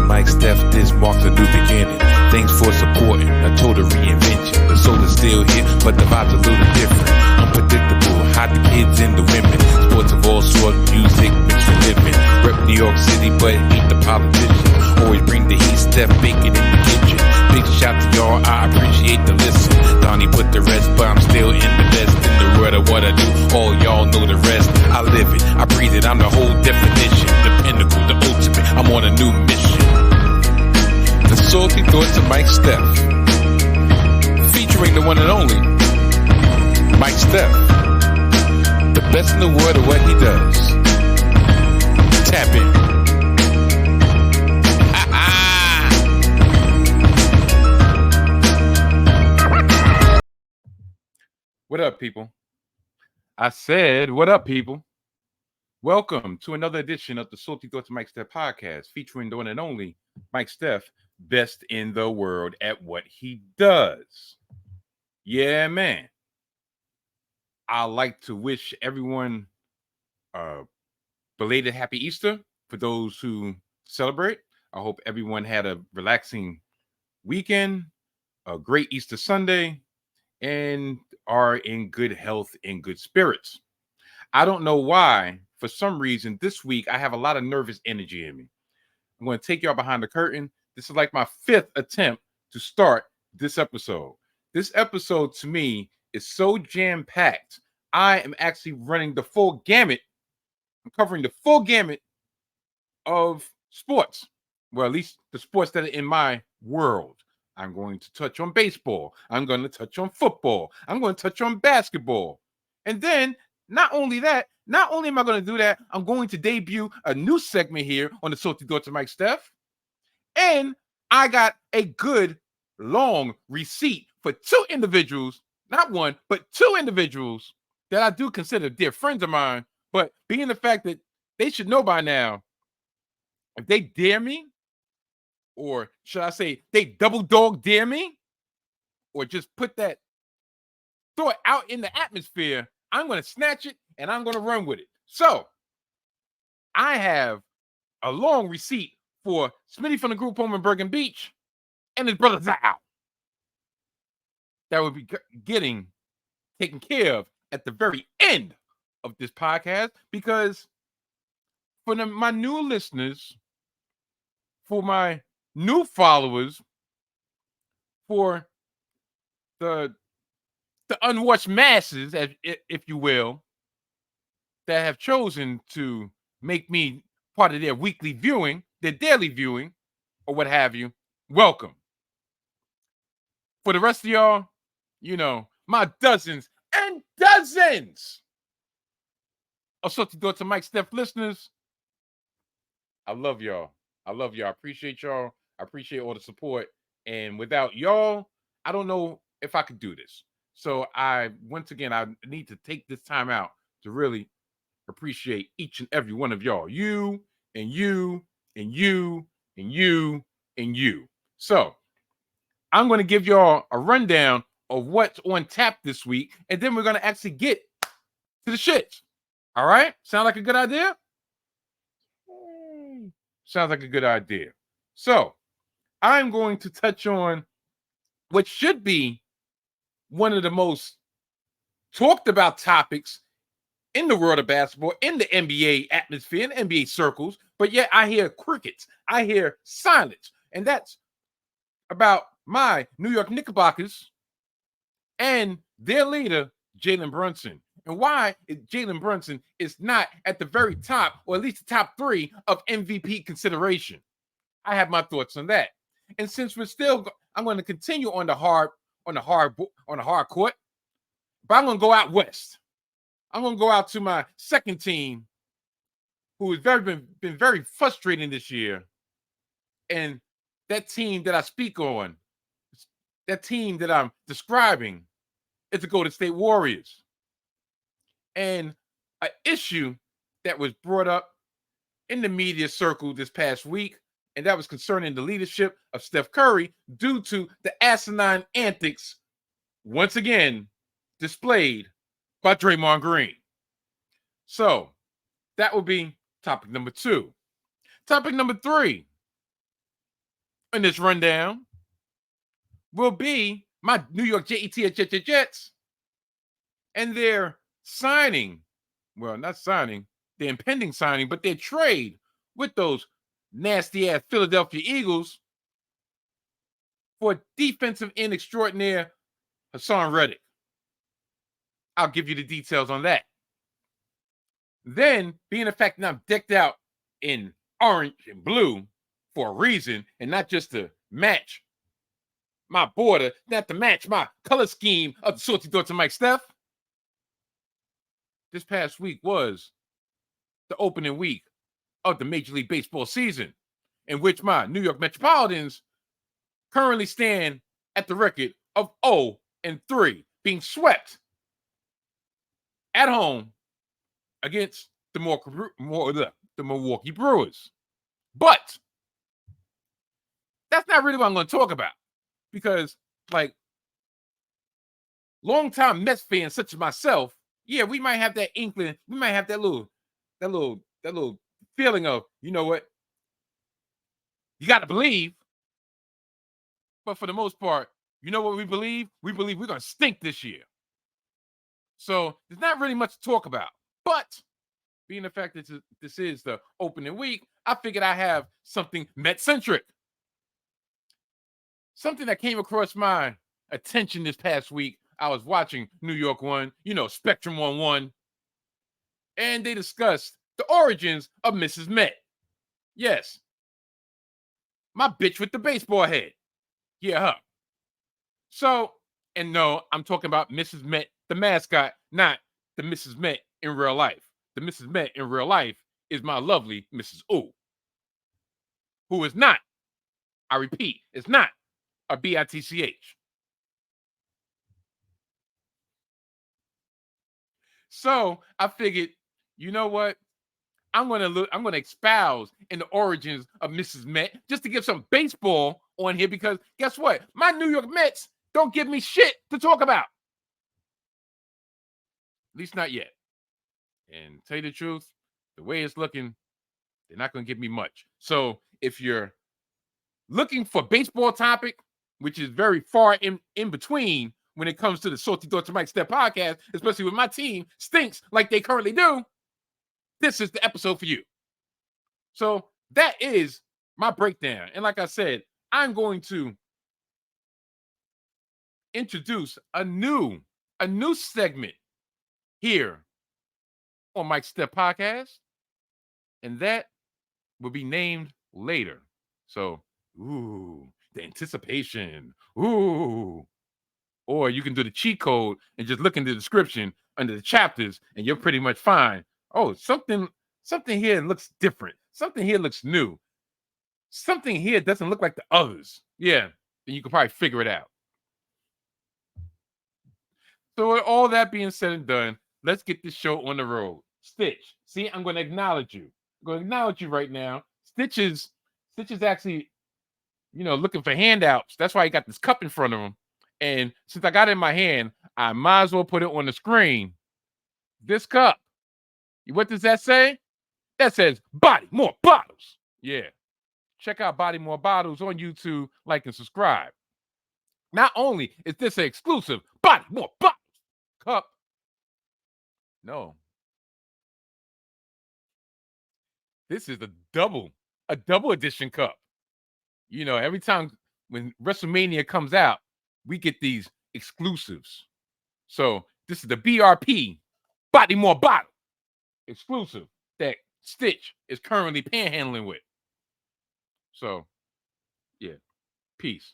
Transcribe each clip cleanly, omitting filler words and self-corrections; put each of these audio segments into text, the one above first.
Mike Steph, this marks a new beginning. Thanks for supporting a total reinvention. The soul is still here, but the vibe's a little different. Unpredictable, hot the kids and the women. Sports of all sorts, music, mixed for living. Rep New York City, but hate the politicians. Always bring the heat, Steph baking in the kitchen. Big shout to y'all, I appreciate the listen. Donnie put the rest, but I'm still in the best. In the word of what I do, all y'all know the rest. I live it, I breathe it, I'm the whole definition. The pinnacle, the ultimate, I'm on a new mission. The salty thoughts of Mike Steph, featuring the one and only Mike Steph, the best in the world of what he does. Tap in. What up, people? I said, what up, people? Welcome to another edition of the Salty Thoughts of Mike Steph podcast, featuring the one and only Mike Steph, best in the world at what he does. Yeah, man. I'd like to wish everyone a belated happy Easter for those who celebrate. I hope everyone had a relaxing weekend, a great Easter Sunday, and are in good health and good spirits. I don't know why, for some reason, this week I have a lot of nervous energy in me. I'm going to take y'all behind the curtain. This is like my 5th attempt to start this episode. This episode, to me, is so jam-packed. I am actually running the full gamut. I'm covering the full gamut of sports. Well, at least the sports that are in my world. I'm going to touch on baseball. I'm going to touch on football. I'm going to touch on basketball. And then, not only am I going to do that, I'm going to debut a new segment here on the Salty Thoughts of Mike Steph. And I got a good, long receipt for 2 individuals, not one, but 2 individuals that I do consider dear friends of mine. But being the fact that they should know by now, if they dare me, or should I say they double dog dare me, or just put that thought out in the atmosphere, I'm going to snatch it and I'm going to run with it. So I have a long receipt for Smitty from the group home in Bergen Beach and his brother Zao that will be getting taken care of at the very end of this podcast, because for my new listeners, for my new followers, for the unwatched masses, if you will, that have chosen to make me part of their weekly viewing, their daily viewing, or what have you, welcome. For the rest of y'all, you know, my dozens and dozens of Salty Thoughts of Mike Steph listeners, I love y'all. I appreciate y'all. I appreciate all the support. And without y'all, I don't know if I could do this. So I need to take this time out to really appreciate each and every one of y'all. You and you and you and you and you. So I'm going to give y'all a rundown of what's on tap this week. And then we're going to actually get to the shit. All right? Sound like a good idea? Sounds like a good idea. So I'm going to touch on what should be one of the most talked about topics in the world of basketball, in the NBA atmosphere, in NBA circles, but yet I hear crickets. I hear silence. And that's about my New York Knickerbockers and their leader, Jalen Brunson. And why Jalen Brunson is not at the very top, or at least the top 3 of MVP consideration. I have my thoughts on that. And since I'm going to continue on the hard court, but I'm going to go out west. I'm going to go out to my second team, who has been very frustrating this year. And that team that I speak on, that team that I'm describing, is the Golden State Warriors. And an issue that was brought up in the media circle this past week, and that was concerning the leadership of Steph Curry due to the asinine antics, once again, displayed by Draymond Green. So that would be topic number 2. Topic number 3. in this rundown will be my New York Jets and their signing. Well, not signing, the impending signing, but their trade with those nasty ass Philadelphia Eagles for defensive end extraordinaire Hasson Reddick. I'll give you the details on that. Then, being the fact that I'm decked out in orange and blue for a reason, and not just to match my border, not to match my color scheme of the Salty Thoughts of Mike Steph. This past week was the opening week of the Major League Baseball season, in which my New York Metropolitans currently stand at the record of 0-3, being swept at home against the Milwaukee Brewers. But that's not really what I'm going to talk about, because, like, longtime Mets fans such as myself, yeah, we might have that inkling, we might have that little feeling of, you know what, you got to believe. But for the most part, you know what we believe? We believe we're going to stink this year. So there's not really much to talk about. But being the fact that this is the opening week, I figured I have something Met-centric. Something that came across my attention this past week. I was watching New York One, Spectrum 1-1, and they discussed the origins of Mrs. Met. Yes, my bitch with the baseball head. Yeah, her. So, and no, I'm talking about Mrs. Met, the mascot, not the Mrs. Met in real life. The Mrs. Met in real life is my lovely Mrs. O, who is not, I repeat, is not a bitch. So I figured, you know what? I'm gonna espouse in the origins of Mrs. Met just to give some baseball on here, because guess what? My New York Mets don't give me shit to talk about. At least not yet. And tell you the truth, the way it's looking, they're not gonna give me much. So if you're looking for baseball topic, which is very far in between when it comes to the Salty Thoughts of Mike Steph podcast, especially when my team stinks like they currently do, this is the episode for you. So that is my breakdown. And like I said, I'm going to introduce a new segment here on Mike Steph podcast, and that will be named later. So, the anticipation. Or you can do the cheat code and just look in the description under the chapters, and you're pretty much fine. Oh, something here looks different. Something here looks new. Something here doesn't look like the others. Yeah, then you can probably figure it out. So with all that being said and done, let's get this show on the road. Stitch, see, I'm going to acknowledge you. I'm going to acknowledge you right now. Stitch is actually, looking for handouts. That's why he got this cup in front of him. And since I got it in my hand, I might as well put it on the screen. This cup. What does that say? That says Body More Bottles. Yeah. Check out Body More Bottles on YouTube, like and subscribe. Not only is this an exclusive Body More Bottles cup, no. This is a double edition cup. Every time when WrestleMania comes out, we get these exclusives. So this is the BRP Body More Bottle exclusive that Stitch is currently panhandling with. So, yeah, peace.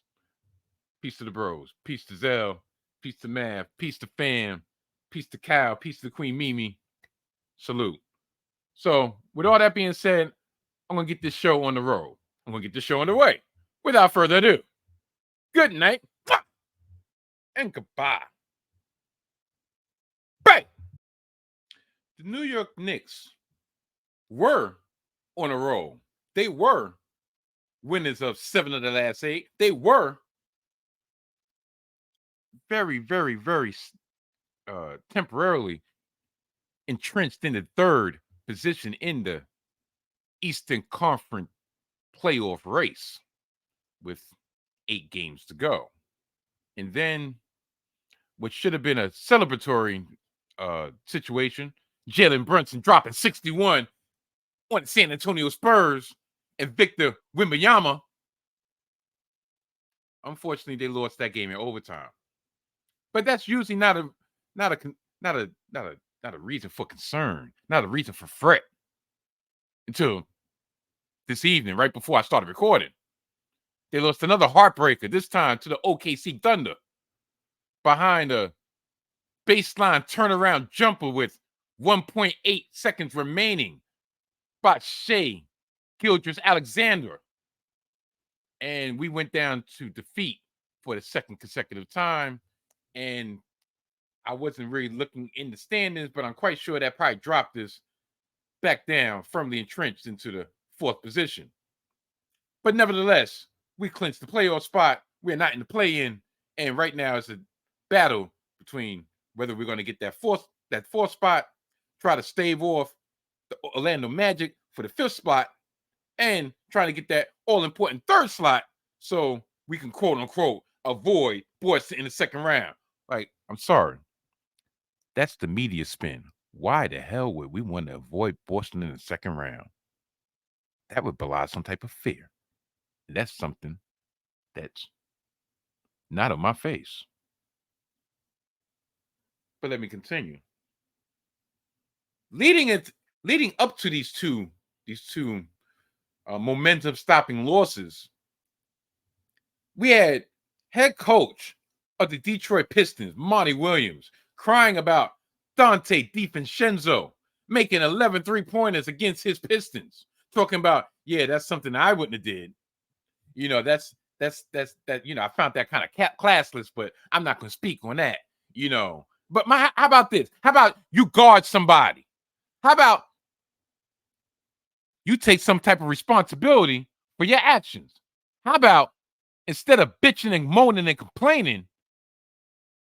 Peace to the bros. Peace to Zell. Peace to Mav. Peace to Fam. Peace to Cal. Peace to Queen Mimi. Salute. So, with all that being said, I'm going to get this show on the road. I'm going to get this show underway. Without further ado, good night and goodbye. Bang! The New York Knicks were on a roll. They were winners of 7 of the last 8. They were very, very, very temporarily entrenched in the 3rd position in the Eastern Conference playoff race. with 8 games to go. And then what should have been a celebratory situation, Jalen Brunson dropping 61 on San Antonio Spurs and Victor Wembanyama. Unfortunately, they lost that game in overtime. But that's usually not a not a not a not a not a reason for concern, not a reason for fret until this evening, right before I started recording. They lost another heartbreaker, this time to the OKC Thunder, behind a baseline turnaround jumper with 1.8 seconds remaining by Shea Gilgeous-Alexander. And we went down to defeat for the second consecutive time. And I wasn't really looking in the standings, but I'm quite sure that probably dropped us back down, firmly entrenched into the 4th position. But nevertheless, we clinched the playoff spot. We're not in the play-in, and right now it's a battle between whether we're going to get that fourth spot, try to stave off the Orlando Magic for the 5th spot, and trying to get that all-important 3rd slot so we can quote-unquote avoid Boston in the 2nd round. Like, I'm sorry. That's the media spin. Why the hell would we want to avoid Boston in the 2nd round? That would belie some type of fear. And that's something that's not on my face. But let me continue. Leading up to these two momentum stopping losses, we had head coach of the Detroit Pistons, Monty Williams, crying about Dante DiVincenzo making 11 3-pointers against his Pistons, talking about, yeah, that's something I wouldn't have did. You know, that's you know, I found that kind of classless, but I'm not going to speak on that, you know. But how about this? How about you guard somebody? How about you take some type of responsibility for your actions? How about instead of bitching and moaning and complaining,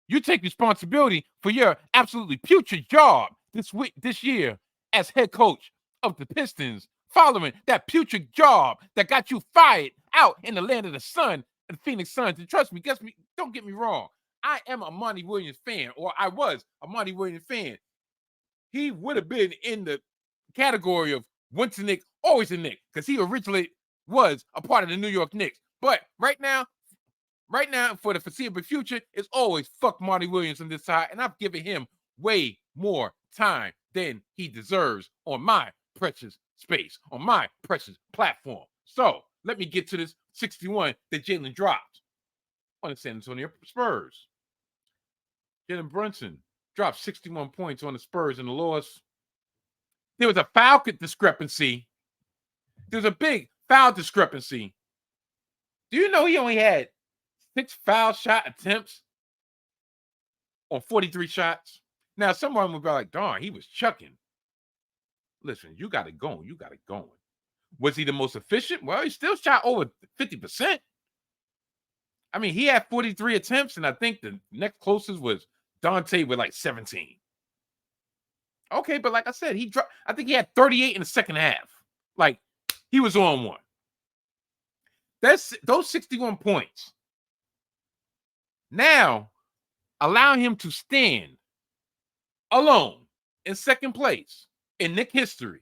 you take responsibility for your absolutely putrid job this year as head coach of the Pistons, following that putrid job that got you fired out in the land of the sun and Phoenix Suns. And trust me, don't get me wrong. I am a Monty Williams fan, or I was a Monty Williams fan. He would have been in the category of once a Knick, always a Knick, because he originally was a part of the New York Knicks. But right now, for the foreseeable future, it's always fuck Monty Williams on this side, and I've given him way more time than he deserves on my precious space, on my precious platform. So let me get to this 61 that Jalen dropped on the San Antonio Spurs. Jalen Brunson dropped 61 points on the Spurs in the loss. There was a foul discrepancy. There's a big foul discrepancy. Do you know he only had 6 foul shot attempts on 43 shots? Now, someone would be like, darn, he was chucking. Listen, you got it going. You got it going. Was he the most efficient? Well, he still shot over 50%. I mean, he had 43 attempts, and I think the next closest was Dante with like 17. Okay, but like I said, I think he had 38 in the second half. Like, he was on one. Those 61 points now allow him to stand alone in second place in Knicks history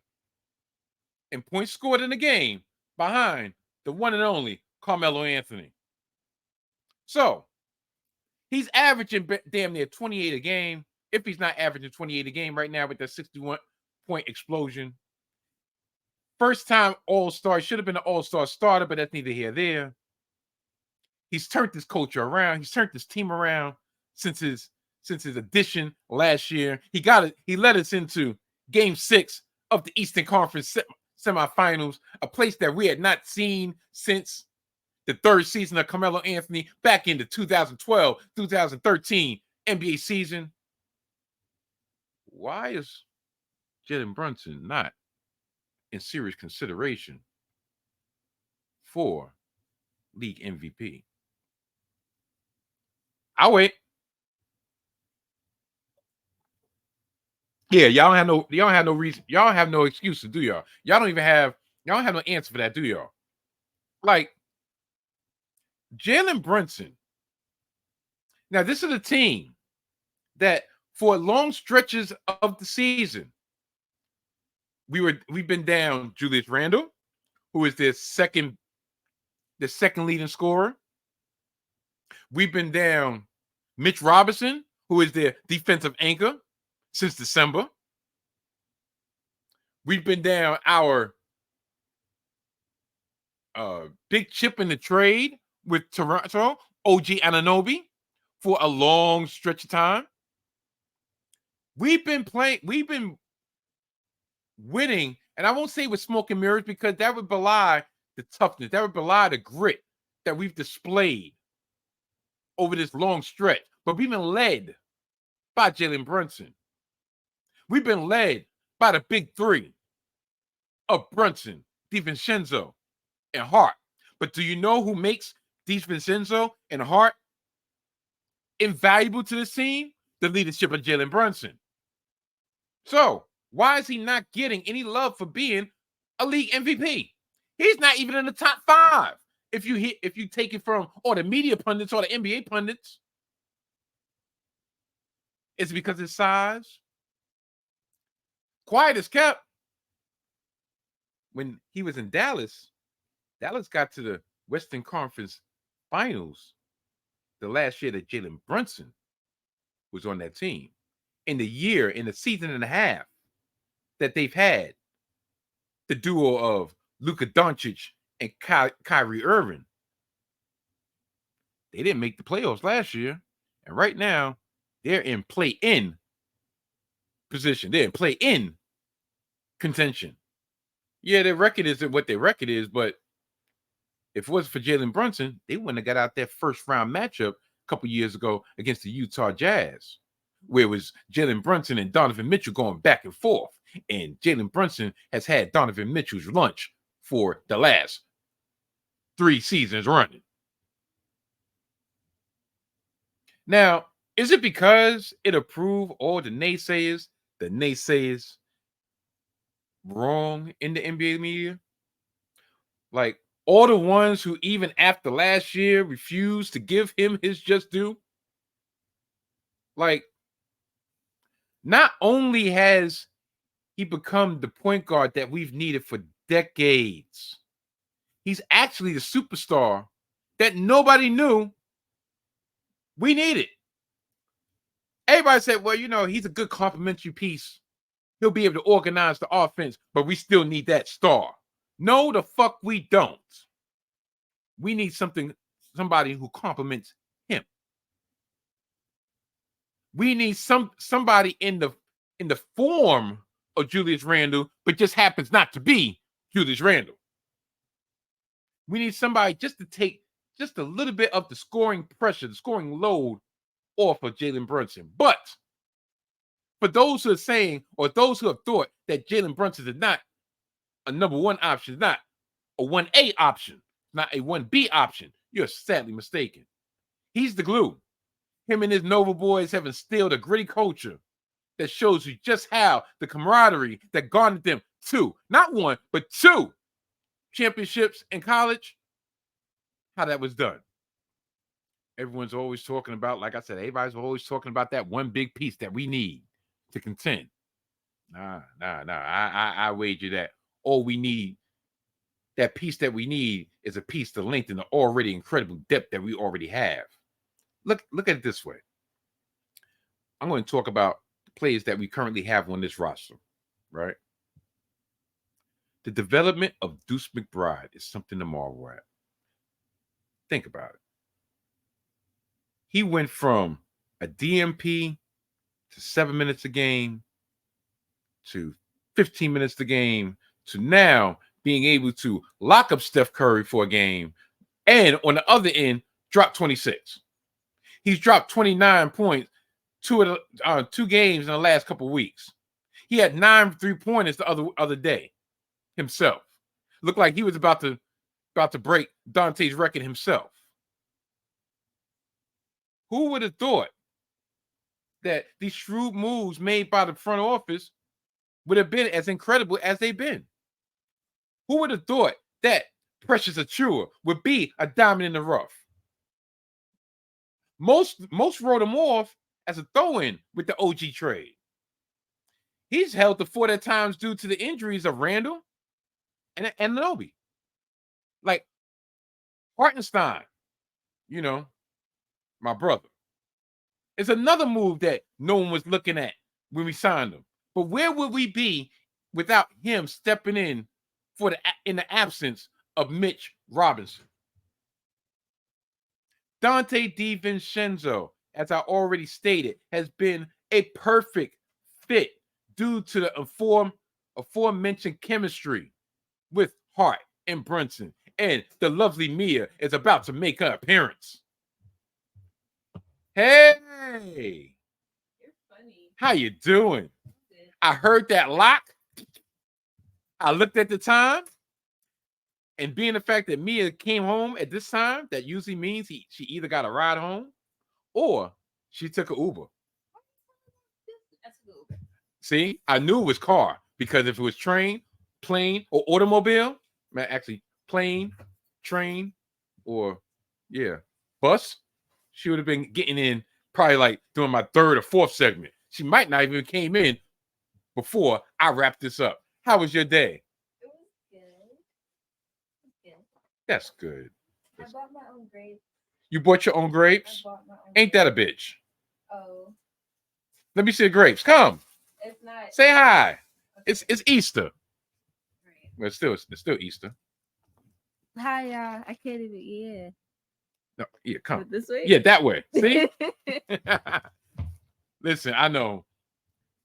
in points scored in the game behind the one and only Carmelo Anthony. So he's averaging damn near 28 a game. If he's not averaging 28 a game right now with that 61-point explosion. First time All-Star, should have been an All-Star starter, but that's neither here nor there. He's turned this culture around. He's turned this team around since his addition last year. He led us into Game 6 of the Eastern Conference semifinals, a place that we had not seen since the 3rd season of Carmelo Anthony back in the 2012-2013 NBA season. Why is Jalen Brunson not in serious consideration for league MVP? I'll wait. Yeah, y'all have no reason. Y'all have no excuses, do y'all? Y'all don't have no answer for that, do y'all? Like, Jalen Brunson. Now, this is a team that for long stretches of the season, we've been down Julius Randle, who is their second leading scorer. We've been down Mitch Robinson, who is their defensive anchor since December. We've been down our big chip in the trade with Toronto, OG Anunoby, for a long stretch of time. We've been winning, and I won't say with smoke and mirrors because that would belie the toughness, that would belie the grit that we've displayed over this long stretch. But we've been led by Jalen Brunson. We've been led by the big three of Brunson, DiVincenzo, and Hart. But do you know who makes DiVincenzo and Hart invaluable to this team? The leadership of Jalen Brunson. So why is he not getting any love for being a league MVP? He's not even in the top 5. If you take it from all the media pundits or the NBA pundits, is it because of his size? Quiet as kept. When he was in Dallas got to the Western Conference Finals the last year that Jalen Brunson was on that team. In the season and a half that they've had the duo of Luka Doncic and Kyrie Irving, they didn't make the playoffs last year. And right now, they're in play-in position. They're in play-in contention. Yeah, their record isn't what their record is, but if it wasn't for Jalen Brunson, they wouldn't have got out that first-round matchup a couple years ago against the Utah Jazz, where it was Jalen Brunson and Donovan Mitchell going back and forth. And Jalen Brunson has had Donovan Mitchell's lunch for the last 3 seasons running. Now, is it because it'll prove all the naysayers wrong in the NBA media? Like all the ones who even after last year refused to give him his just due? Like, not only has he become the point guard that we've needed for decades, he's actually the superstar that nobody knew we needed. Everybody said, well, he's a good complementary piece. He'll be able to organize the offense, but we still need that star. No, the fuck we don't. We need somebody who complements him. We need somebody in the form of Julius Randle, but just happens not to be Julius Randle. We need somebody just to take just a little bit of the scoring pressure, the scoring load off of Jalen Brunson. But for those who are saying, or those who have thought that Jalen Brunson is not a number 1 option, not a 1A option, not a 1B option, you're sadly mistaken. He's the glue. Him and his Nova boys have instilled a gritty culture that shows you just how the camaraderie that garnered them 2, not 1, but 2 championships in college, how that was done. Everyone's always talking about, like I said, everybody's always talking about that one big piece that we need to contend. Nah. I wager that all we need, that piece that we need, is a piece to lengthen the already incredible depth that we already have. Look at it this way. I'm going to talk about the players that we currently have on this roster, right? The development of Deuce McBride is something to marvel at. Think about it. He went from a DMP to 7 minutes a game to 15 minutes a game to now being able to lock up Steph Curry for a game, and on the other end, drop 26. He's dropped 29 points 2 games in the last couple of weeks. He had 9 3-pointers the other day himself. Looked like he was about to break Dante's record himself. Who would have thought that these shrewd moves made by the front office would have been as incredible as they've been? Who would have thought that Precious Achua would be a diamond in the rough? Most wrote him off as a throw-in with the OG trade. He's held to 4 at times due to the injuries of Randall and Nobi. Like Hartenstein, my brother. It's another move that no one was looking at when we signed him. But where would we be without him stepping in in the absence of Mitch Robinson? Dante DiVincenzo, as I already stated, has been a perfect fit due to the aforementioned chemistry with Hart and Brunson. And the lovely Mia is about to make her appearance. Hey! You're funny. How you doing? I heard that lock. I looked at the time. And being the fact that Mia came home at this time, that usually means she either got a ride home or she took an Uber. That's a good Uber. See, I knew it was car because if it was train, plane, or automobile, actually plane, train, or bus, she would have been getting in probably like doing my 3rd or 4th segment. She might not even came in before I wrapped this up. How was your day? It was good. That's good. I bought my own grapes. You bought your own grapes? I bought my own Ain't that a bitch? Oh. Let me see the grapes. Come. It's not. Say hi. Okay. It's Easter. Right. Well, it's still Easter. Hi, y'all. I can't even. No, come. This way? Yeah, that way. See? Listen, I know.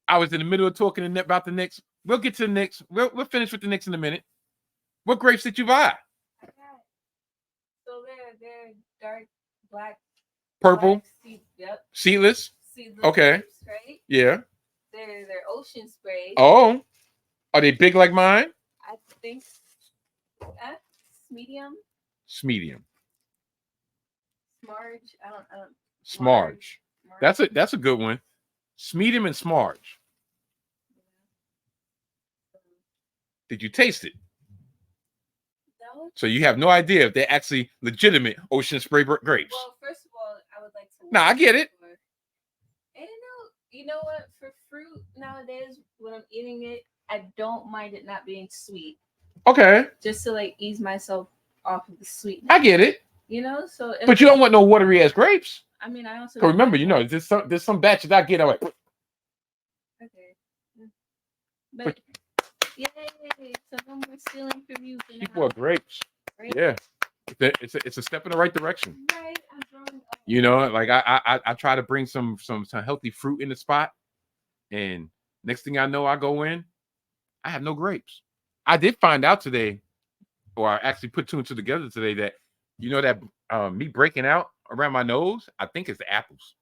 I was in the middle of talking about the Knicks. We'll get to the Knicks. We'll finish with the Knicks in a minute. What grapes did you buy? So they're dark black. Purple? Yep. Seedless? Seedless Okay. grapes, right? Yeah. They're ocean spray. Oh. Are they big like mine? I think medium. Medium. Smarge. I don't. Smarge. That's a good one. Medium and Smarge. Did you taste it? No. So you have no idea if they're actually legitimate ocean spray grapes. Well, first of all, I would like to. Nah, I get it. And you know what? For fruit nowadays, when I'm eating it, I don't mind it not being sweet. Okay. Just to like ease myself off of the sweetness. I get it. So. But you don't want no watery ass grapes. I mean, I also. Remember, there's some batches I get. I'm like. Okay. But yay! So no more stealing from you. She bought grapes. Yeah. It's a step in the right direction. Right. I'm drawing. Like I try to bring some healthy fruit in the spot, and next thing I know, I go in, I have no grapes. I did find out today, or I actually put 2 and 2 together today that that me breaking out around my nose, I think it's the apples,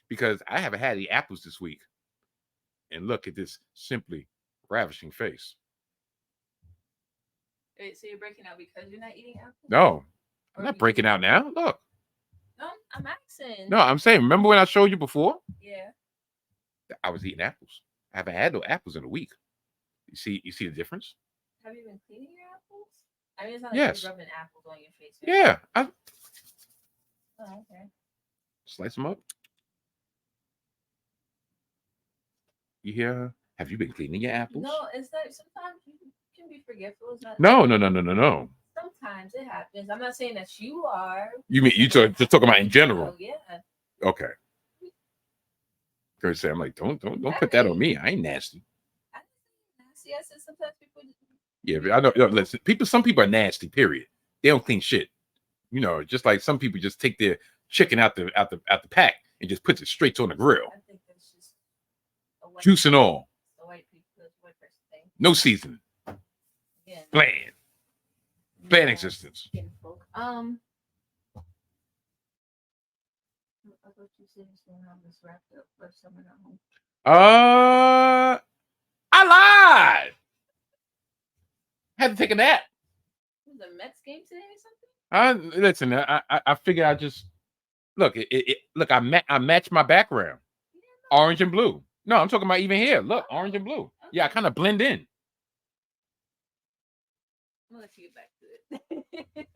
because I haven't had any apples this week. And look at this simply ravishing face. Wait, so you're breaking out because you're not eating apples? No, I'm not breaking out now. Look. No, I'm asking. No, I'm saying, remember when I showed you before? Yeah. I was eating apples. I haven't had no apples in a week. You see the difference? Have you been cleaning your apples? I mean, it's not like Yes. you're rubbing apples on your face. Yeah. Oh, okay. Slice them up. You hear her? Have you been cleaning your apples? No, it's not. Sometimes you can be forgetful. It's not. No. Sometimes it happens. I'm not saying that you are. You mean just talking about in general? Oh, yeah. Okay. Say, I'm like, don't put that on me. I ain't nasty. Nasty. I said sometimes people. Yeah, but I know. Listen, some people are nasty. Period. They don't clean shit. Just like some people just take their chicken out the pack and just puts it straight on the grill. I think that's just juice and all. A white person thing. No seasoning. Yeah. Bland existence. I thought you said you have this wrapped up for someone at home. I lied. Had to take a nap. Was the Mets game today or something? Listen. I figured I just look. Look. I matched my background, orange and blue. No, I'm talking about even here. Look, orange and blue. Okay. Yeah, I kind of blend in. I'm gonna let you get back to it.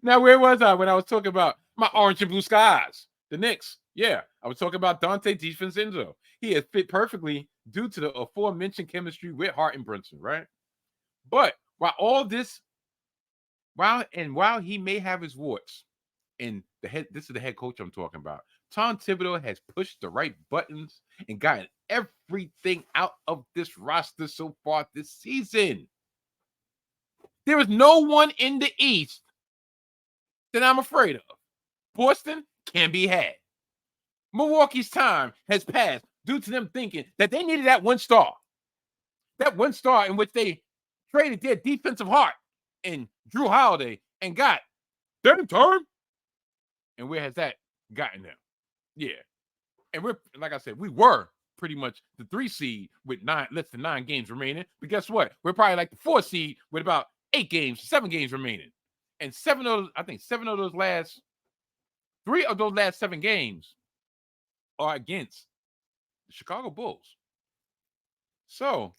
Now, where was I when I was talking about my orange and blue skies? The Knicks. Yeah, I was talking about Dante DiVincenzo. He has fit perfectly due to the aforementioned chemistry with Hart and Brunson, right? But while he may have his warts, and this is the head coach I'm talking about. Tom Thibodeau has pushed the right buttons and gotten everything out of this roster so far this season. There is no one in the East that I'm afraid of. Boston can be had. Milwaukee's time has passed due to them thinking that they needed that one star. That one star in which they traded their defensive heart in Drew Holiday and got Dame Time. And where has that gotten them? Yeah. And we're, like I said, we were pretty much the 3 seed with less than 9 games remaining. But guess what? We're probably like the 4 seed with about 7 games remaining. And 3 of those last 7 games are against the Chicago Bulls. So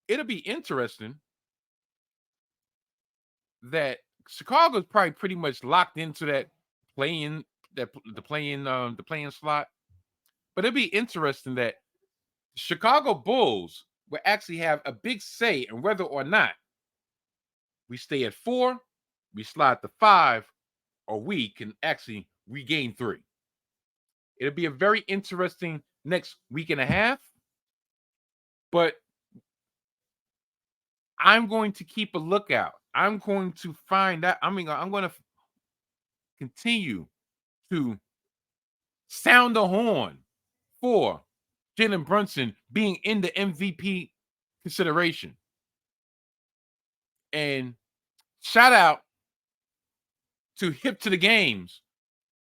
it'll be interesting that Chicago's probably pretty much locked into that the playing slot. But it'll be interesting that Chicago Bulls will actually have a big say in whether or not we stay at 4, we slide to 5, or we can actually regain 3. It'll be a very interesting next week and a half. But I'm going to keep a lookout. I'm going to find out. I'm going to continue to sound the horn for Jalen Brunson being in the MVP consideration. And shout out to Hip to the Games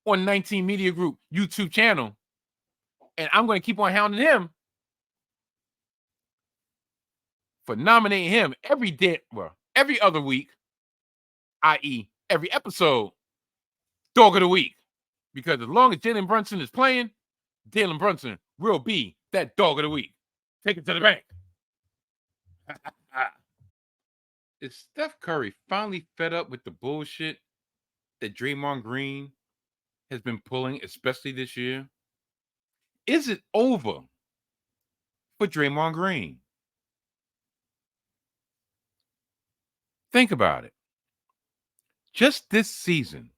on 19 Media Group YouTube channel. And I'm going to keep on hounding him for nominating him every other week, i.e., every episode, Dog of the Week. Because as long as Jalen Brunson is playing, Jalen Brunson will be that Dog of the Week. Take it to the bank. Is Steph Curry finally fed up with the bullshit that Draymond Green has been pulling, especially this year? Is it over for Draymond Green? Think about it. Just this season,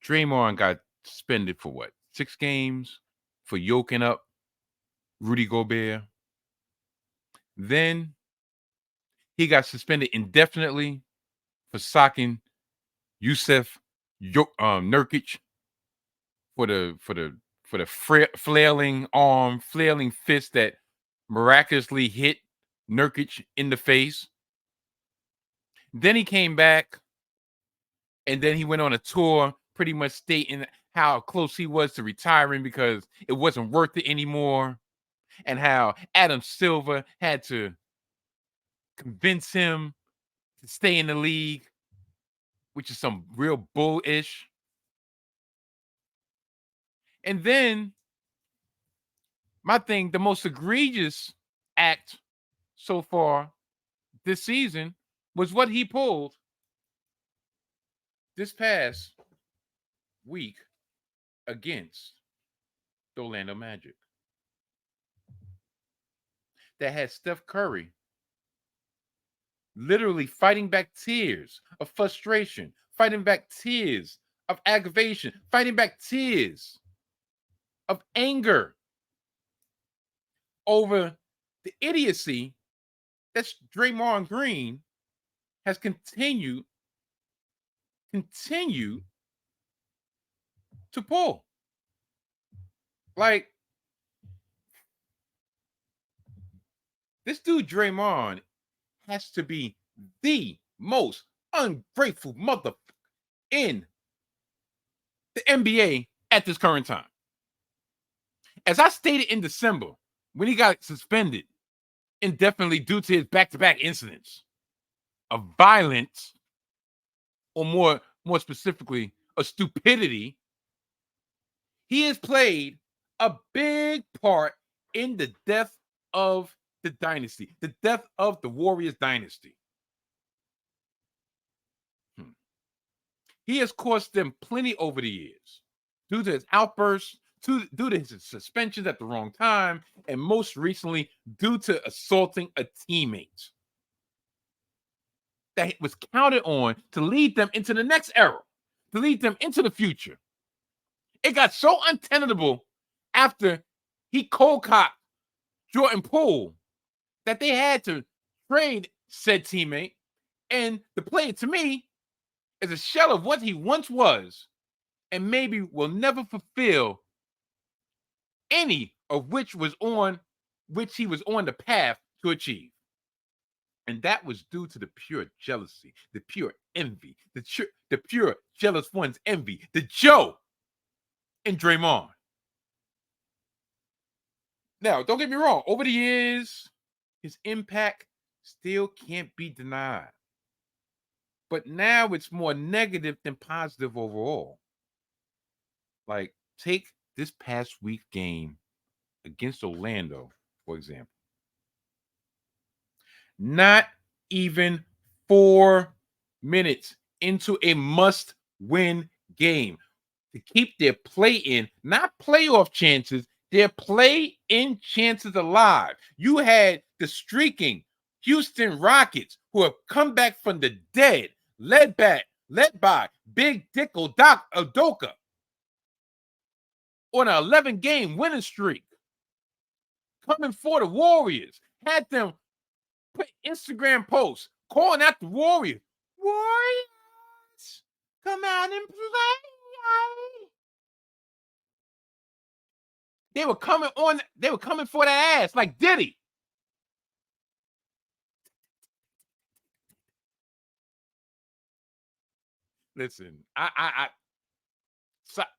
Draymond got suspended for what? 6 games for yoking up Rudy Gobert. Then he got suspended indefinitely for socking Yusuf Nurkic for the flailing arm, flailing fist that miraculously hit Nurkic in the face. Then he came back, and then he went on a tour pretty much stating how close he was to retiring because it wasn't worth it anymore, and how Adam Silver had to convince him to stay in the league, which is some real bullish. And then the most egregious act so far this season was what he pulled this past week against the Orlando Magic. That had Steph Curry literally fighting back tears of frustration, fighting back tears of aggravation, fighting back tears of anger over the idiocy that Draymond Green has continued to pull. Like, this dude Draymond has to be the most ungrateful mother in the NBA at this current time. As I stated in December, when he got suspended indefinitely due to his back-to-back incidents of violence, or more specifically, a stupidity, he has played a big part in the death of the dynasty, the death of the Warriors dynasty. He has cost them plenty over the years due to his outbursts, due to his suspensions at the wrong time, and most recently due to assaulting a teammate that was counted on to lead them into the next era, to lead them into the future. It got so untenable after he cold-cocked Jordan Poole that they had to trade said teammate, and the player, to me, is a shell of what he once was and maybe will never fulfill any of which he was on the path to achieve. And that was due to the pure jealousy, the pure envy, the pure jealous one's envy, the Joe and Draymond. Now, don't get me wrong. Over the years, his impact still can't be denied. But now it's more negative than positive overall. Like, take this past week game against Orlando, for example. Not even 4 minutes into a must-win game to keep their play-in, not playoff chances, their play-in chances alive. You had the streaking Houston Rockets, who have come back from the dead, led by Big Dick Udoka on an 11-game winning streak, coming for the Warriors, had them put Instagram posts calling out the Warriors. Warriors, come out and play. They were coming for that ass like Diddy. Listen,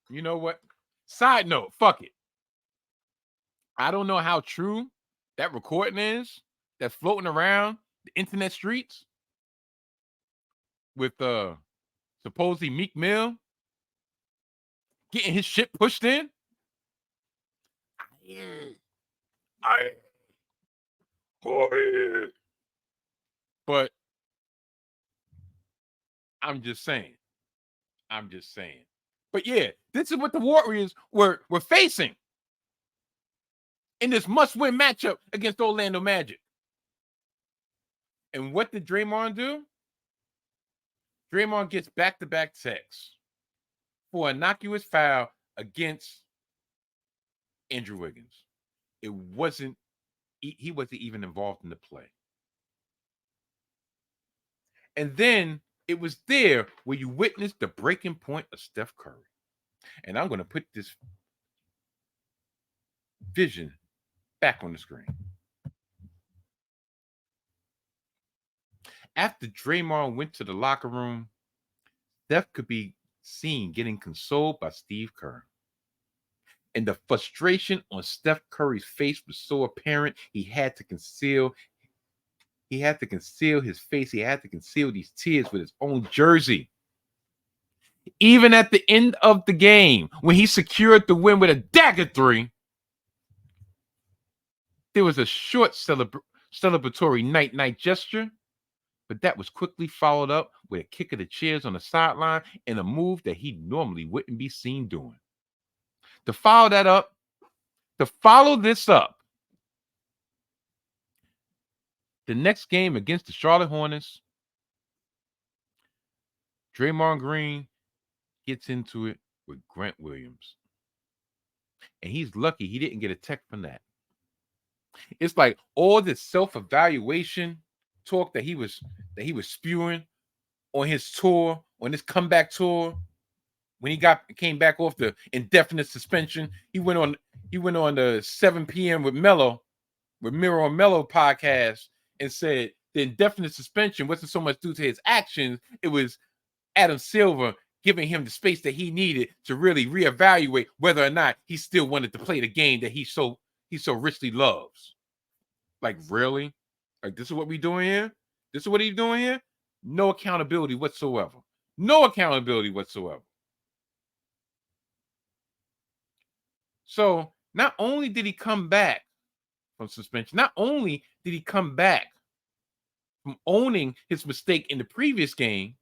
you know what? Side note, fuck it. I don't know how true that recording is that's floating around the internet streets with supposedly Meek Mill getting his shit pushed in. But I'm just saying. But yeah, this is what the Warriors were facing in this must-win matchup against Orlando Magic. And what did Draymond do? Draymond gets back-to-back techs for an innocuous foul against Andrew Wiggins. He wasn't even involved in the play. And then it was there where you witnessed the breaking point of Steph Curry. And I'm going to put this vision back on the screen. After Draymond went to the locker room, Steph could be seen getting consoled by Steve Kerr. And the frustration on Steph Curry's face was so apparent, he had to conceal his face. He had to conceal these tears with his own jersey. Even at the end of the game, when he secured the win with a dagger three, there was a short celebratory night-night gesture, but that was quickly followed up with a kick of the chairs on the sideline and a move that he normally wouldn't be seen doing. To follow this up, the next game against the Charlotte Hornets, Draymond Green gets into it with Grant Williams. And he's lucky he didn't get a tech from that. It's like all this self-evaluation talk that he was spewing on his tour, on his comeback tour, when he came back off the indefinite suspension. He went on the 7 p.m. with Melo podcast and said the indefinite suspension wasn't so much due to his actions, it was Adam Silver giving him the space that he needed to really reevaluate whether or not he still wanted to play the game that he so richly loves. Like, really? Like, this is what we doing here? This is what he's doing here? No accountability whatsoever. So not only did he come back from suspension, not only did he come back from owning his mistake in the previous game,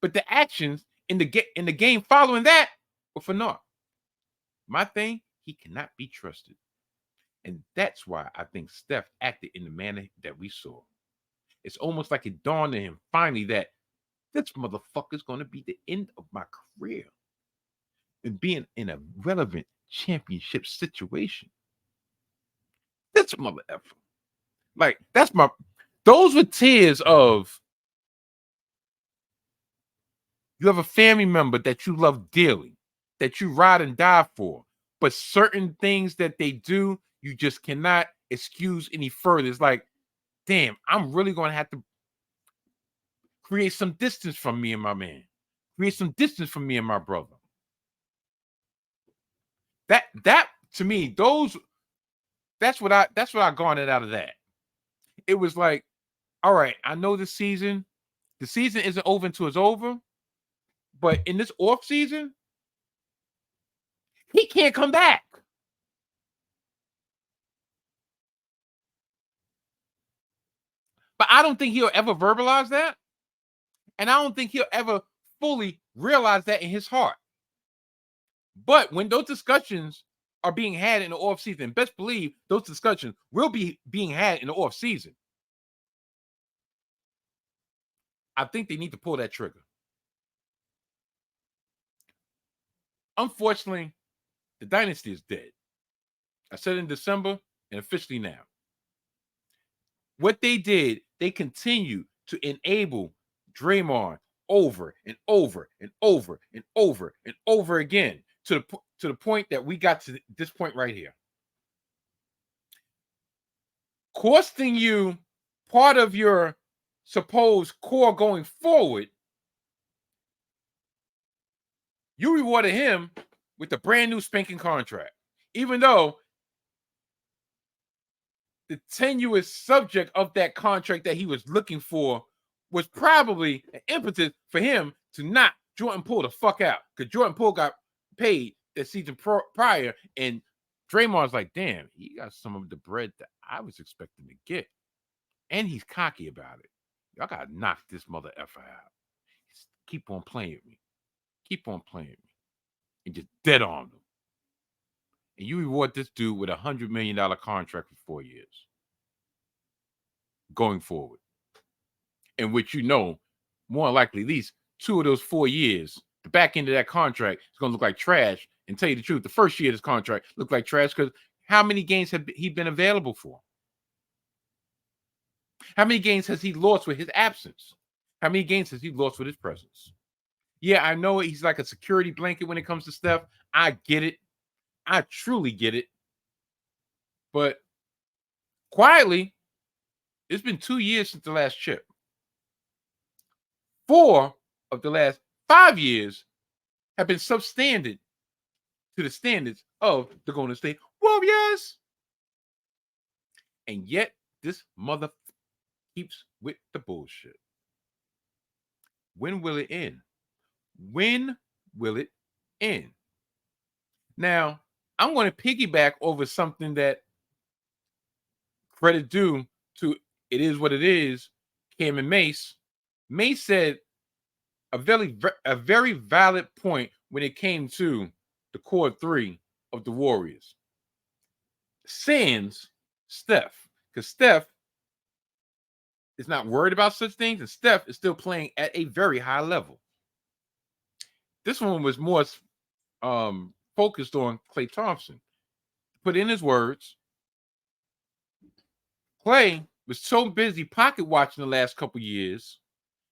but the actions in the game following that or for naught. My thing, he cannot be trusted. And that's why I think Steph acted in the manner that we saw. It's almost like it dawned on him finally that this motherfucker is going to be the end of my career and being in a relevant championship situation. That's mother effer. Like, those were tears of you have a family member that you love dearly, that you ride and die for, but certain things that they do, you just cannot excuse any further. It's like, damn, I'm really going to have to create some distance from me and my man. Create some distance from me and my brother. That to me, that's what I garnered out of that. It was like, all right, I know the season isn't over until it's over, but in this off season, he can't come back. But I don't think he'll ever verbalize that. And I don't think he'll ever fully realize that in his heart. But when those discussions are being had in the off season, best believe those discussions will be being had in the off season. I think they need to pull that trigger. Unfortunately, the dynasty is dead. I said in December and officially now. What they did, they continue to enable Draymond over and over and over and over and over again to the point that we got to this point right here. Costing you part of your supposed core going forward, you rewarded him with a brand new spanking contract, even though the tenuous subject of that contract that he was looking for was probably an impetus for him to knock Jordan Poole the fuck out, because Jordan Poole got paid that season prior, and Draymond's like, damn, he got some of the bread that I was expecting to get, and he's cocky about it. Y'all gotta knock this mother effer out. Just keep on playing with me. Keep on playing with me. And just dead on him. And you reward this dude with $100 million contract for 4 years. Going forward. In which you know, more likely, at least 2 of those 4 years, the back end of that contract is going to look like trash. And tell you the truth, the first year of this contract looked like trash because how many games have he been available for? How many games has he lost with his absence? How many games has he lost with his presence? Yeah, I know he's like a security blanket when it comes to Steph. I get it. I truly get it. But quietly, it's been 2 years since the last chip. 4 of the last 5 years have been substandard to the standards of the Golden State Warriors. And yet, this mother keeps with the bullshit. When will it end? When will it end? Now, I'm going to piggyback over something that credit due to It Is What It Is, Cam and Mace. Mace said a very valid point when it came to the core 3 of the Warriors. Sans Steph, because Steph is not worried about such things, and Steph is still playing at a very high level. This one was more focused on Klay Thompson. Put in his words, Klay was so busy pocket watching the last couple years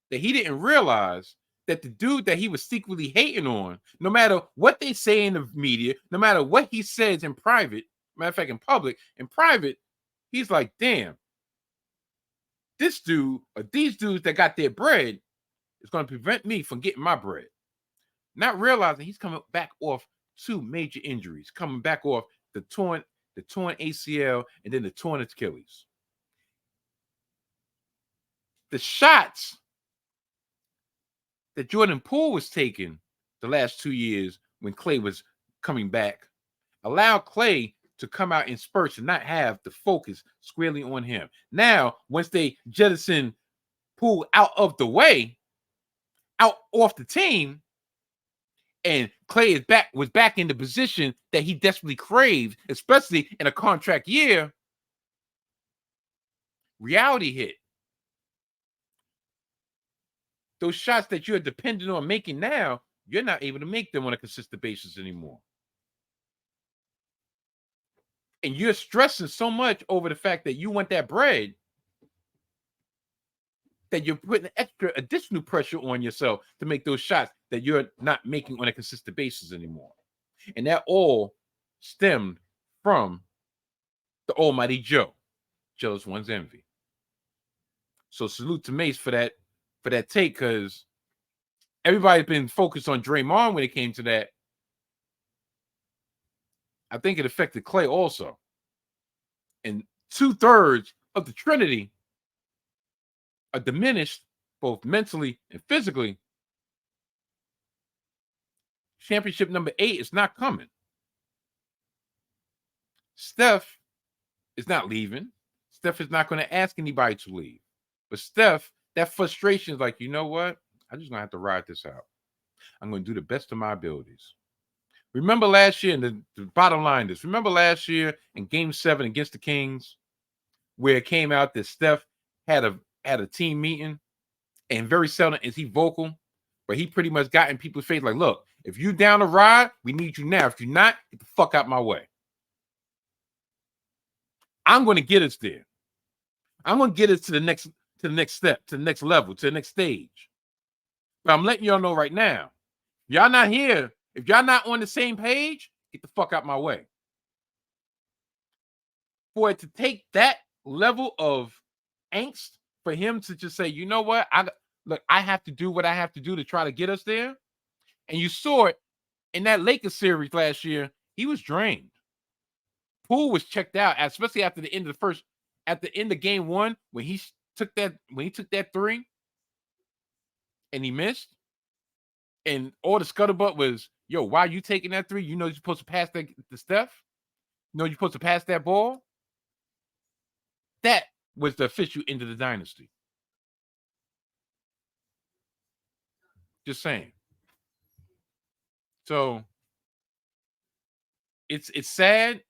that he didn't realize that the dude that he was secretly hating on, no matter what they say in the media, no matter what he says in private, matter of fact, in public, in private, he's like, damn, this dude or these dudes that got their bread is going to prevent me from getting my bread. Not realizing he's coming back off 2 major injuries, coming back off the torn ACL and then the torn Achilles. The shots that Jordan Poole was taking the last 2 years when Klay was coming back allowed Klay to come out in spurts and not have the focus squarely on him. Now, once they jettison Poole out of the way, out off the team, And Clay was back in the position that he desperately craved, especially in a contract year. Reality hit. Those shots that you're dependent on making now, you're not able to make them on a consistent basis anymore. And you're stressing so much over the fact that you want that bread that you're putting additional pressure on yourself to make those shots that you're not making on a consistent basis anymore. And that all stemmed from the almighty Joe, jealous one's envy. So salute to Mace for that take, because everybody's been focused on Draymond when it came to that. I think it affected Clay also. And 2/3 of the Trinity are diminished both mentally and physically. Championship number 8 is not coming. Steph is not leaving. Steph is not going to ask anybody to leave. But Steph, that frustration is like, you know what? I'm just going to have to ride this out. I'm going to do the best of my abilities. Remember last year, and the bottom line is, remember last year in Game 7 against the Kings, where it came out that Steph had a team meeting, and very seldom is he vocal, but he pretty much got in people's face like, look, if you down to ride, we need you now. If you're not, get the fuck out my way. I'm going to get us there. I'm going to get us to the next step, to the next level, to the next stage. But I'm letting y'all know right now, y'all not here. If y'all not on the same page, get the fuck out my way. For it to take that level of angst for him to just say, you know what? I have to do what I have to do to try to get us there. And you saw it in that Lakers series last year. He was drained. Poole was checked out, especially after the end of game 1, when he took that 3 and he missed. And all the scuttlebutt was, yo, why are you taking that 3? You know you're supposed to pass that to Steph. You know you're supposed to pass that ball. That was the official end of the dynasty. Just saying. So it's sad,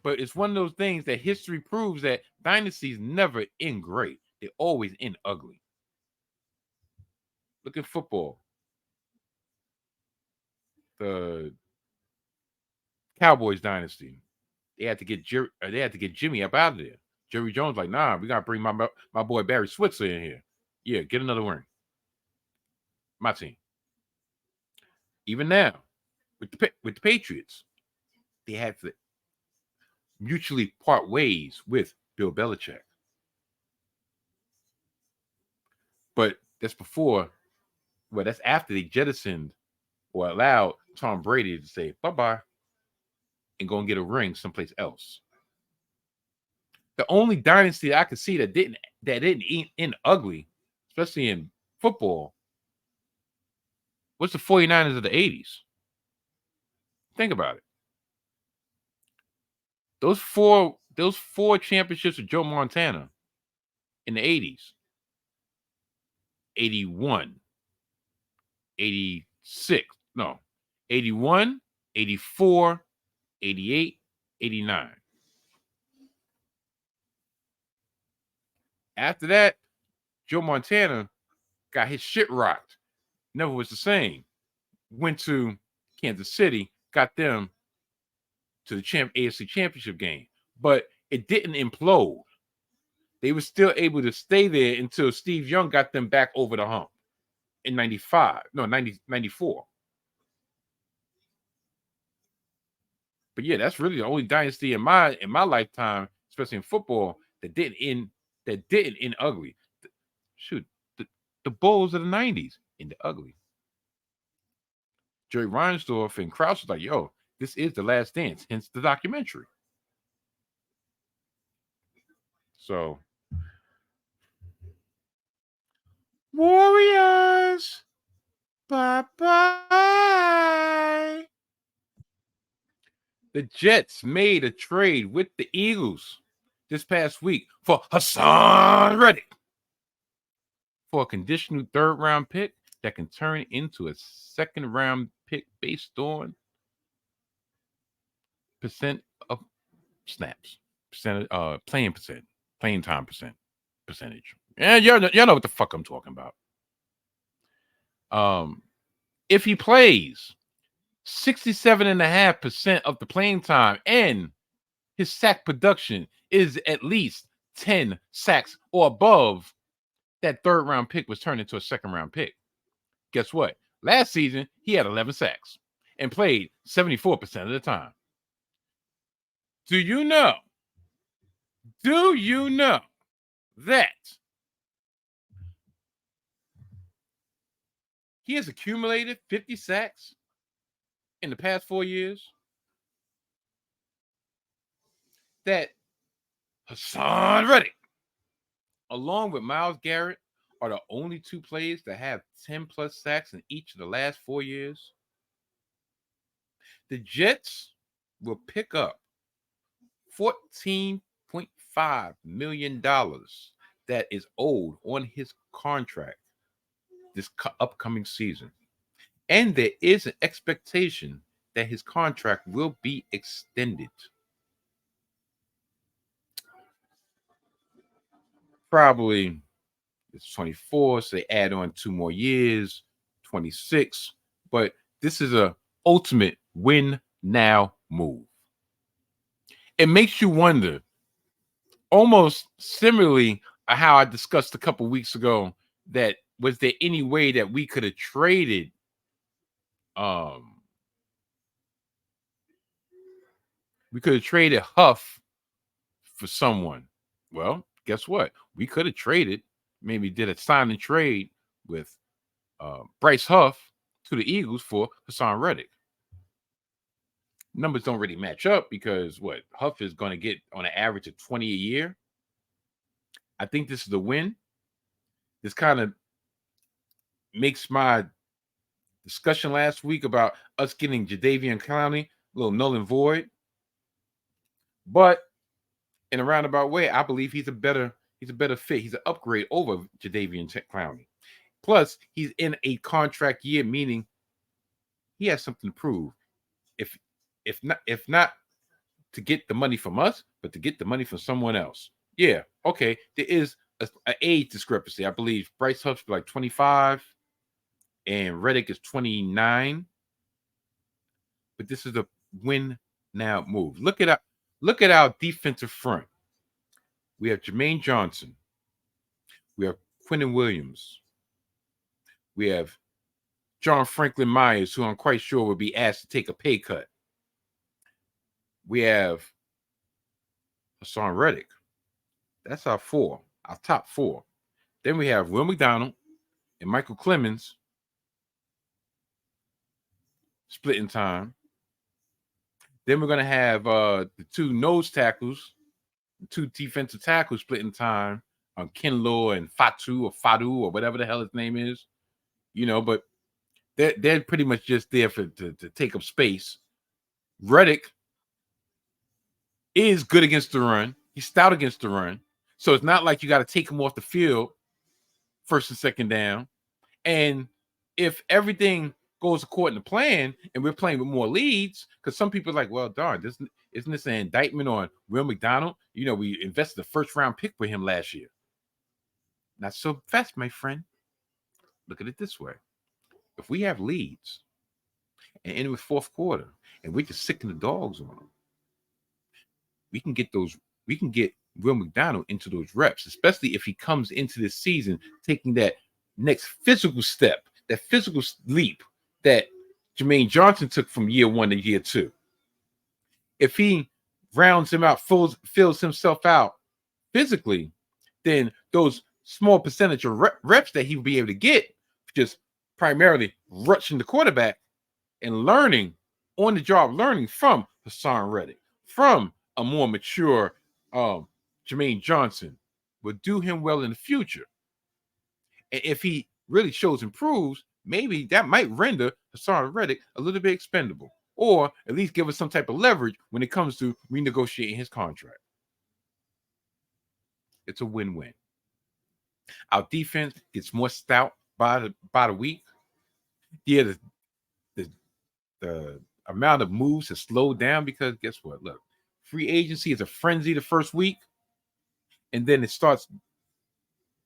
but it's one of those things that history proves that dynasties never end great. They always end ugly. Look at football. The Cowboys dynasty. They had to get Jimmy up out of there. Jerry Jones like, nah, we gotta bring my boy Barry Switzer in here. Yeah, get another ring. My team. Even now, with the Patriots, they had to mutually part ways with Bill Belichick. But that's after they jettisoned or allowed Tom Brady to say bye-bye and go and get a ring someplace else. The only dynasty I could see that didn't end ugly, especially in football, was the 49ers of the 80s. Think about it. Those four championships with Joe Montana in the 80s. 81, 86, no, 81, 84, 88, 89. After that, Joe Montana got his shit rocked. Never was the same. Went to Kansas City, got them to the AFC Championship game. But it didn't implode. They were still able to stay there until Steve Young got them back over the hump in 94. But yeah, that's really the only dynasty in my lifetime, especially in football, that didn't end ugly. Shoot, the Bulls of the 90s ended ugly. Jerry Reinsdorf and Krause was like, yo, this is the last dance, hence the documentary. So, Warriors, bye-bye. The Jets made a trade with the Eagles this past week for Hasson Reddick for a conditional 3rd-round pick that can turn into a second round pick based on percent of snaps, playing time percentage. Yeah, y'all know what the fuck I'm talking about. If he plays 67.5% of the playing time and his sack production is at least 10 sacks or above, that third round pick was turned into a second round pick. Guess what? Last season, he had 11 sacks and played 74% of the time. Do you know that he has accumulated 50 sacks in the past 4 years? That Hasson Reddick, along with Myles Garrett, are the only two players that have 10 plus sacks in each of the last 4 years. The Jets will pick up $14.5 million that is owed on his contract this upcoming season. And there is an expectation that his contract will be extended. Probably it's 24, so they add on 2 more years, 26. But this is a ultimate win now move. It makes you wonder, almost similarly how I discussed a couple weeks ago, that was there any way that we could have traded Huff for someone? Well, guess what? We could have traded, maybe did a sign and trade with Bryce Huff to the Eagles for Hasson Reddick. Numbers don't really match up because what Huff is going to get on an average of 20 a year. I think this is the win. This kind of makes my discussion last week about us getting Jadeveon Clowney a little null and void. But in a roundabout way, I believe he's a better fit. He's an upgrade over Jadeveon Clowney. Plus, he's in a contract year, meaning he has something to prove. If not to get the money from us, but to get the money from someone else. Yeah, okay. There is an age discrepancy. I believe Bryce Huff's like 25 and Reddick is 29. But this is a win now move. Look at our defensive front. We have Jermaine Johnson. We have Quentin Williams. We have John Franklin Myers, who I'm quite sure will be asked to take a pay cut. We have Hasson Reddick. That's our top four. Then we have Will McDonald and Michael Clemens splitting time. Then we're going to have the two nose tackles, the two defensive tackles splitting time on Kinlaw and Fatu or whatever the hell his name is. But they're pretty much just there to take up space. Reddick is good against the run. He's stout against the run. So it's not like you got to take him off the field first and second down. And if everything goes according to plan and we're playing with more leads, because some people are like, well, darn, isn't this an indictment on Will McDonald? We invested a first-round pick for him last year. Not so fast, my friend. Look at it this way. If we have leads and end with fourth quarter and we're just sicking the dogs on them, we can get Will McDonald into those reps, especially if he comes into this season taking that next physical step, that physical leap that Jermaine Johnson took from year 1 to year 2. If he rounds him out, fills himself out physically, then those small percentage of reps that he will be able to get, just primarily rushing the quarterback and learning, on-the-job learning from Hasson Reddick, from a more mature Jermaine Johnson, will do him well in the future. And if he really shows improves, maybe that might render Hasson Reddick a little bit expendable, or at least give us some type of leverage when it comes to renegotiating his contract. It's a win-win. Our defense gets more stout, by the week. Yeah, the amount of moves has slowed down because guess what? Look, free agency is a frenzy the first week, and then it starts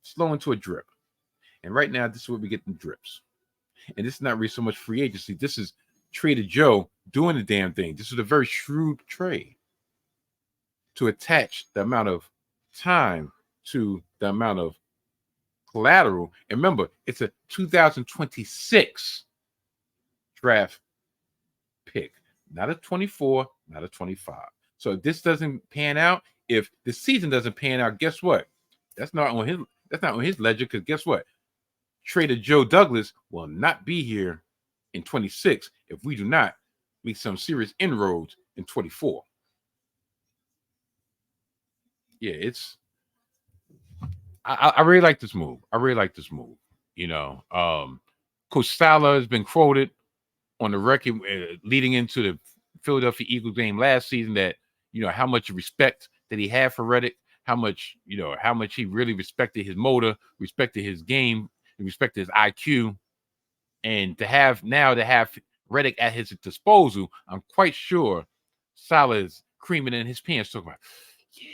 slowing to a drip. And right now, this is what we get in drips. And this is not really so much free agency. This is Trader Joe doing the damn thing. This is a very shrewd trade to attach the amount of time to the amount of collateral. And remember, it's a 2026 draft pick, not a 24, not a 25. So if this doesn't pan out, if the season doesn't pan out, guess what? That's not on his ledger, because guess what? Trader Joe Douglas will not be here in 26 if we do not make some serious inroads in 24. Yeah, I really like this move. You know, Coach Salah has been quoted on the record leading into the Philadelphia Eagles game last season that, you know, how much respect that he had for Reddick, how much he really respected his motor, respected his game, and respected his IQ. And to have Reddick at his disposal, I'm quite sure Salah is creaming in his pants talking about, yeah,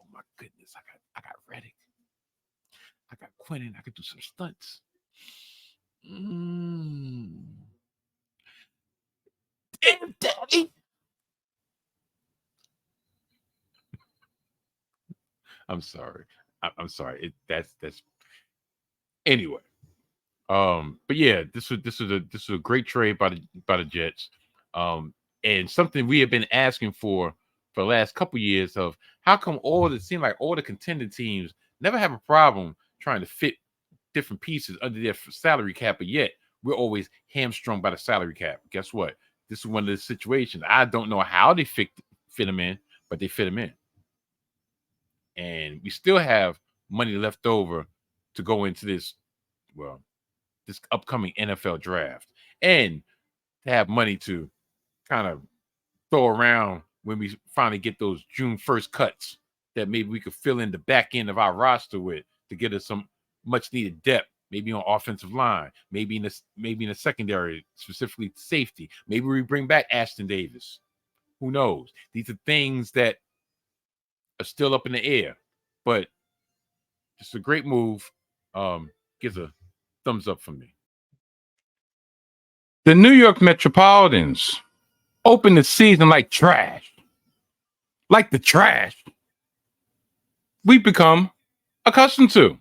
oh my goodness, I got Reddick. I got Quentin. I could do some stunts. Damn, daddy. I'm sorry. I'm sorry. That's anyway. But yeah, this is a great trade by the Jets. And something we have been asking for the last couple years of how come all the contending teams never have a problem trying to fit different pieces under their salary cap, but yet we're always hamstrung by the salary cap. Guess what? This is one of the situations. I don't know how they fit them in, but they fit them in. And we still have money left over to go into this upcoming NFL draft, and to have money to kind of throw around when we finally get those June 1st cuts that maybe we could fill in the back end of our roster with to get us some much needed depth, maybe on offensive line, maybe in the secondary, specifically safety. Maybe we bring back Ashton Davis. Who knows? These are things that are still up in the air, but it's a great move. Gives a thumbs up from me. The New York Metropolitans opened the season like trash. Like the trash we've become accustomed to.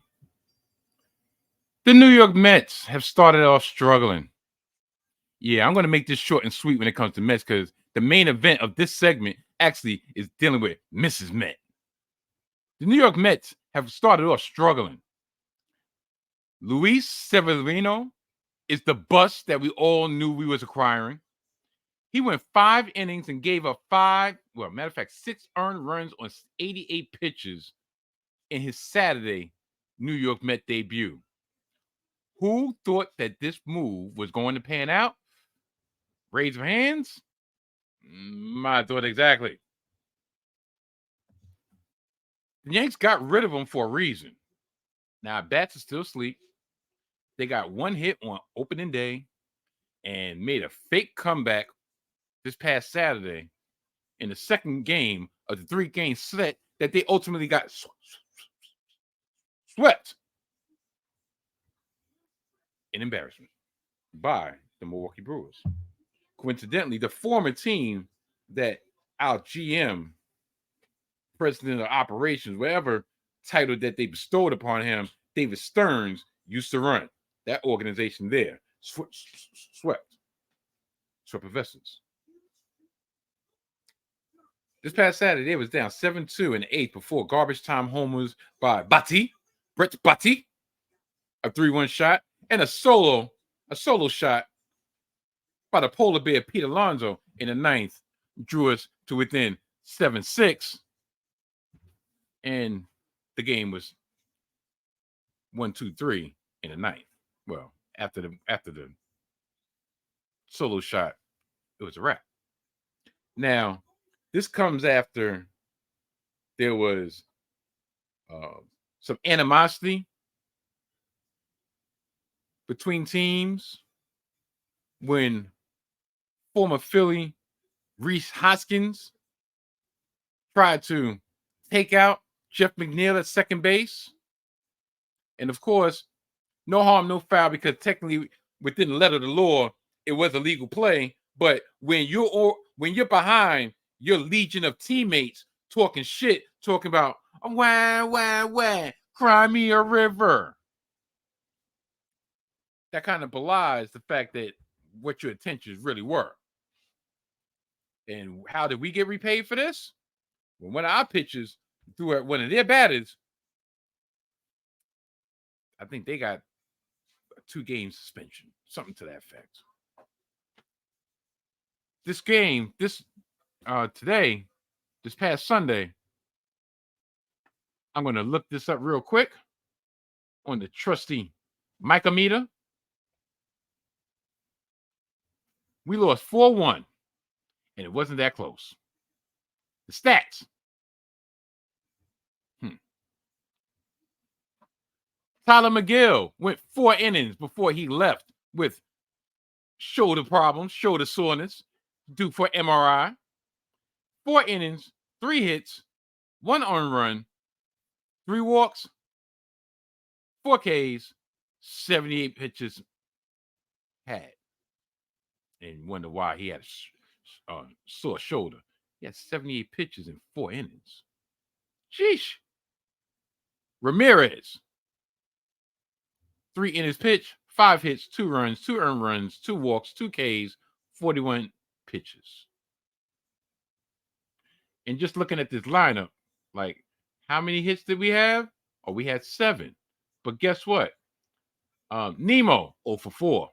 The New York Mets have started off struggling. Yeah, I'm going to make this short and sweet when it comes to Mets because the main event of this segment actually is dealing with Mrs. Met. The New York Mets have started off struggling. Luis Severino is the bust that we all knew we was acquiring. He went 5 innings and gave up 6 earned runs on 88 pitches in his Saturday New York Met debut. Who thought that this move was going to pan out? Raise your hands. I thought exactly. The Yanks got rid of him for a reason. Now, bats are still asleep. They got 1 hit on opening day and made a fake comeback this past Saturday in the second game of the 3-game set that they ultimately got swept in embarrassment by the Milwaukee Brewers. Coincidentally, the former team that our GM, president of operations, whatever title that they bestowed upon him, David Stearns, used to run that organization there. Swept of Vessels. This past Saturday, it was down 7-2 in the 8th before garbage time homers by Brett Batty, a 3-1 shot, and a solo shot by the polar bear Pete Alonso in the 9th drew us to within 7-6, and the game was 1-2-3 in the 9th. Well, after the solo shot, it was a wrap. Now, this comes after there was some animosity between teams when former Philly Reese Hoskins tried to take out Jeff McNeil at second base. And of course, no harm, no foul, because technically within the letter of the law, it was a legal play. But when you're behind your legion of teammates talking shit, talking about wah, cry me a river, that kind of belies the fact that what your intentions really were. And how did we get repaid for this? When one of our pitchers threw at one of their batters, I think they got a 2-game suspension, something to that effect. This game, today, this past Sunday, I'm going to look this up real quick on the trusty Micrometer. We lost 4-1, and it wasn't that close. The stats. Tyler McGill went 4 innings before he left with shoulder problems, shoulder soreness, due for MRI. 4 innings, 3 hits, 1 earned run, 3 walks, 4 Ks, 78 pitches had. And wonder why he had a sore shoulder. He had 78 pitches in 4 innings. Sheesh. Ramirez, 3 innings pitch, 5 hits, 2 runs, 2 earned runs, 2 walks, 2 Ks, 41 pitches. And just looking at this lineup, like, how many hits did we have? Oh, we had 7. But guess what? Nemo, 0 for 4.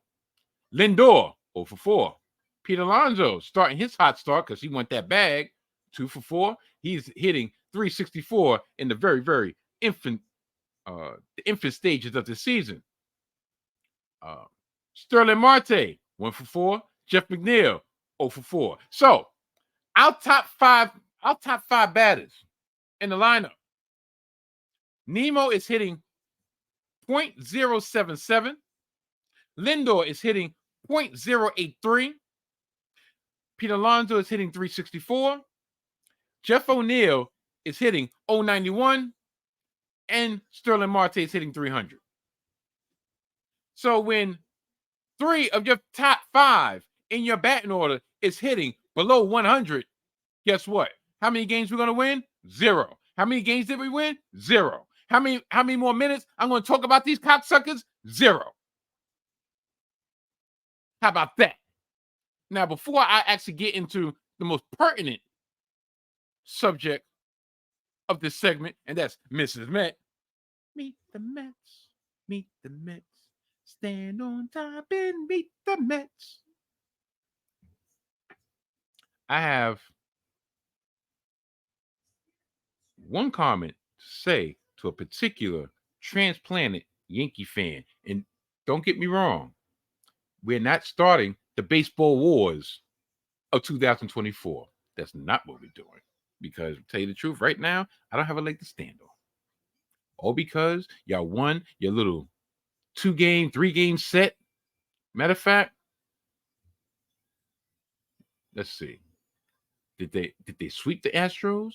Lindor, 0 for 4. Pete Alonso starting his hot start because he went that bag, 2 for 4. He's hitting 364 in the very, very infant stages of the season. Sterling Marte, 1 for 4. Jeff McNeil, 0 for 4. So our top five batters in the lineup. Nemo is hitting .077. Lindor is hitting .083. Pete Alonso is hitting 364. Jeff O'Neill is hitting .091. And Sterling Marte is hitting 300. So when 3 of your top 5 in your batting order is hitting below 100, guess what? How many games we're going to win? 0. How many games did we win? 0. How many more minutes I'm going to talk about these cocksuckers? 0. How about that? Now, before I actually get into the most pertinent subject of this segment, and that's Mrs. Met. Meet the Mets. Meet the Mets. Stand on top and meet the Mets. I have one comment to say to a particular transplanted Yankee fan. And don't get me wrong, we're not starting the baseball wars of 2024. That's not what we're doing. Because, to tell you the truth, right now, I don't have a leg to stand on. All because y'all won your little 2-game, 3-game set. Matter of fact, let's see. Did they sweep the Astros?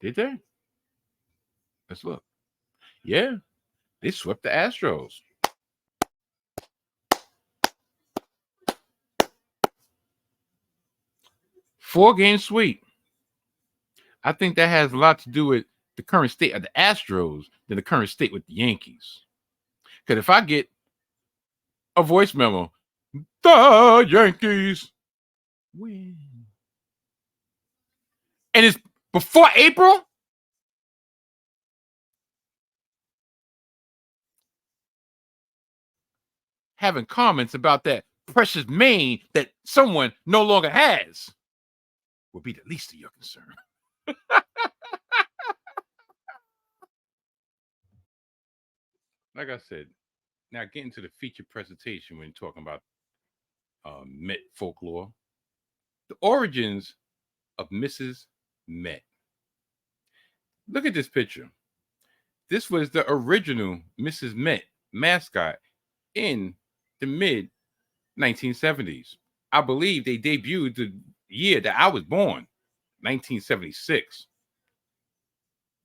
Did they? Let's look. Yeah, they swept the Astros. Four-game sweep. I think that has a lot to do with the current state of the Astros than the current state with the Yankees. Because if I get a voice memo, the Yankees win, and it's before April, having comments about that precious mane that someone no longer has will be the least of your concern. Like I said, now getting to the feature presentation when talking about Met folklore, the origins of Mrs. Met. Look at this picture. This was the original Mrs. Met mascot in the mid 1970s. I believe they debuted the year that I was born, 1976.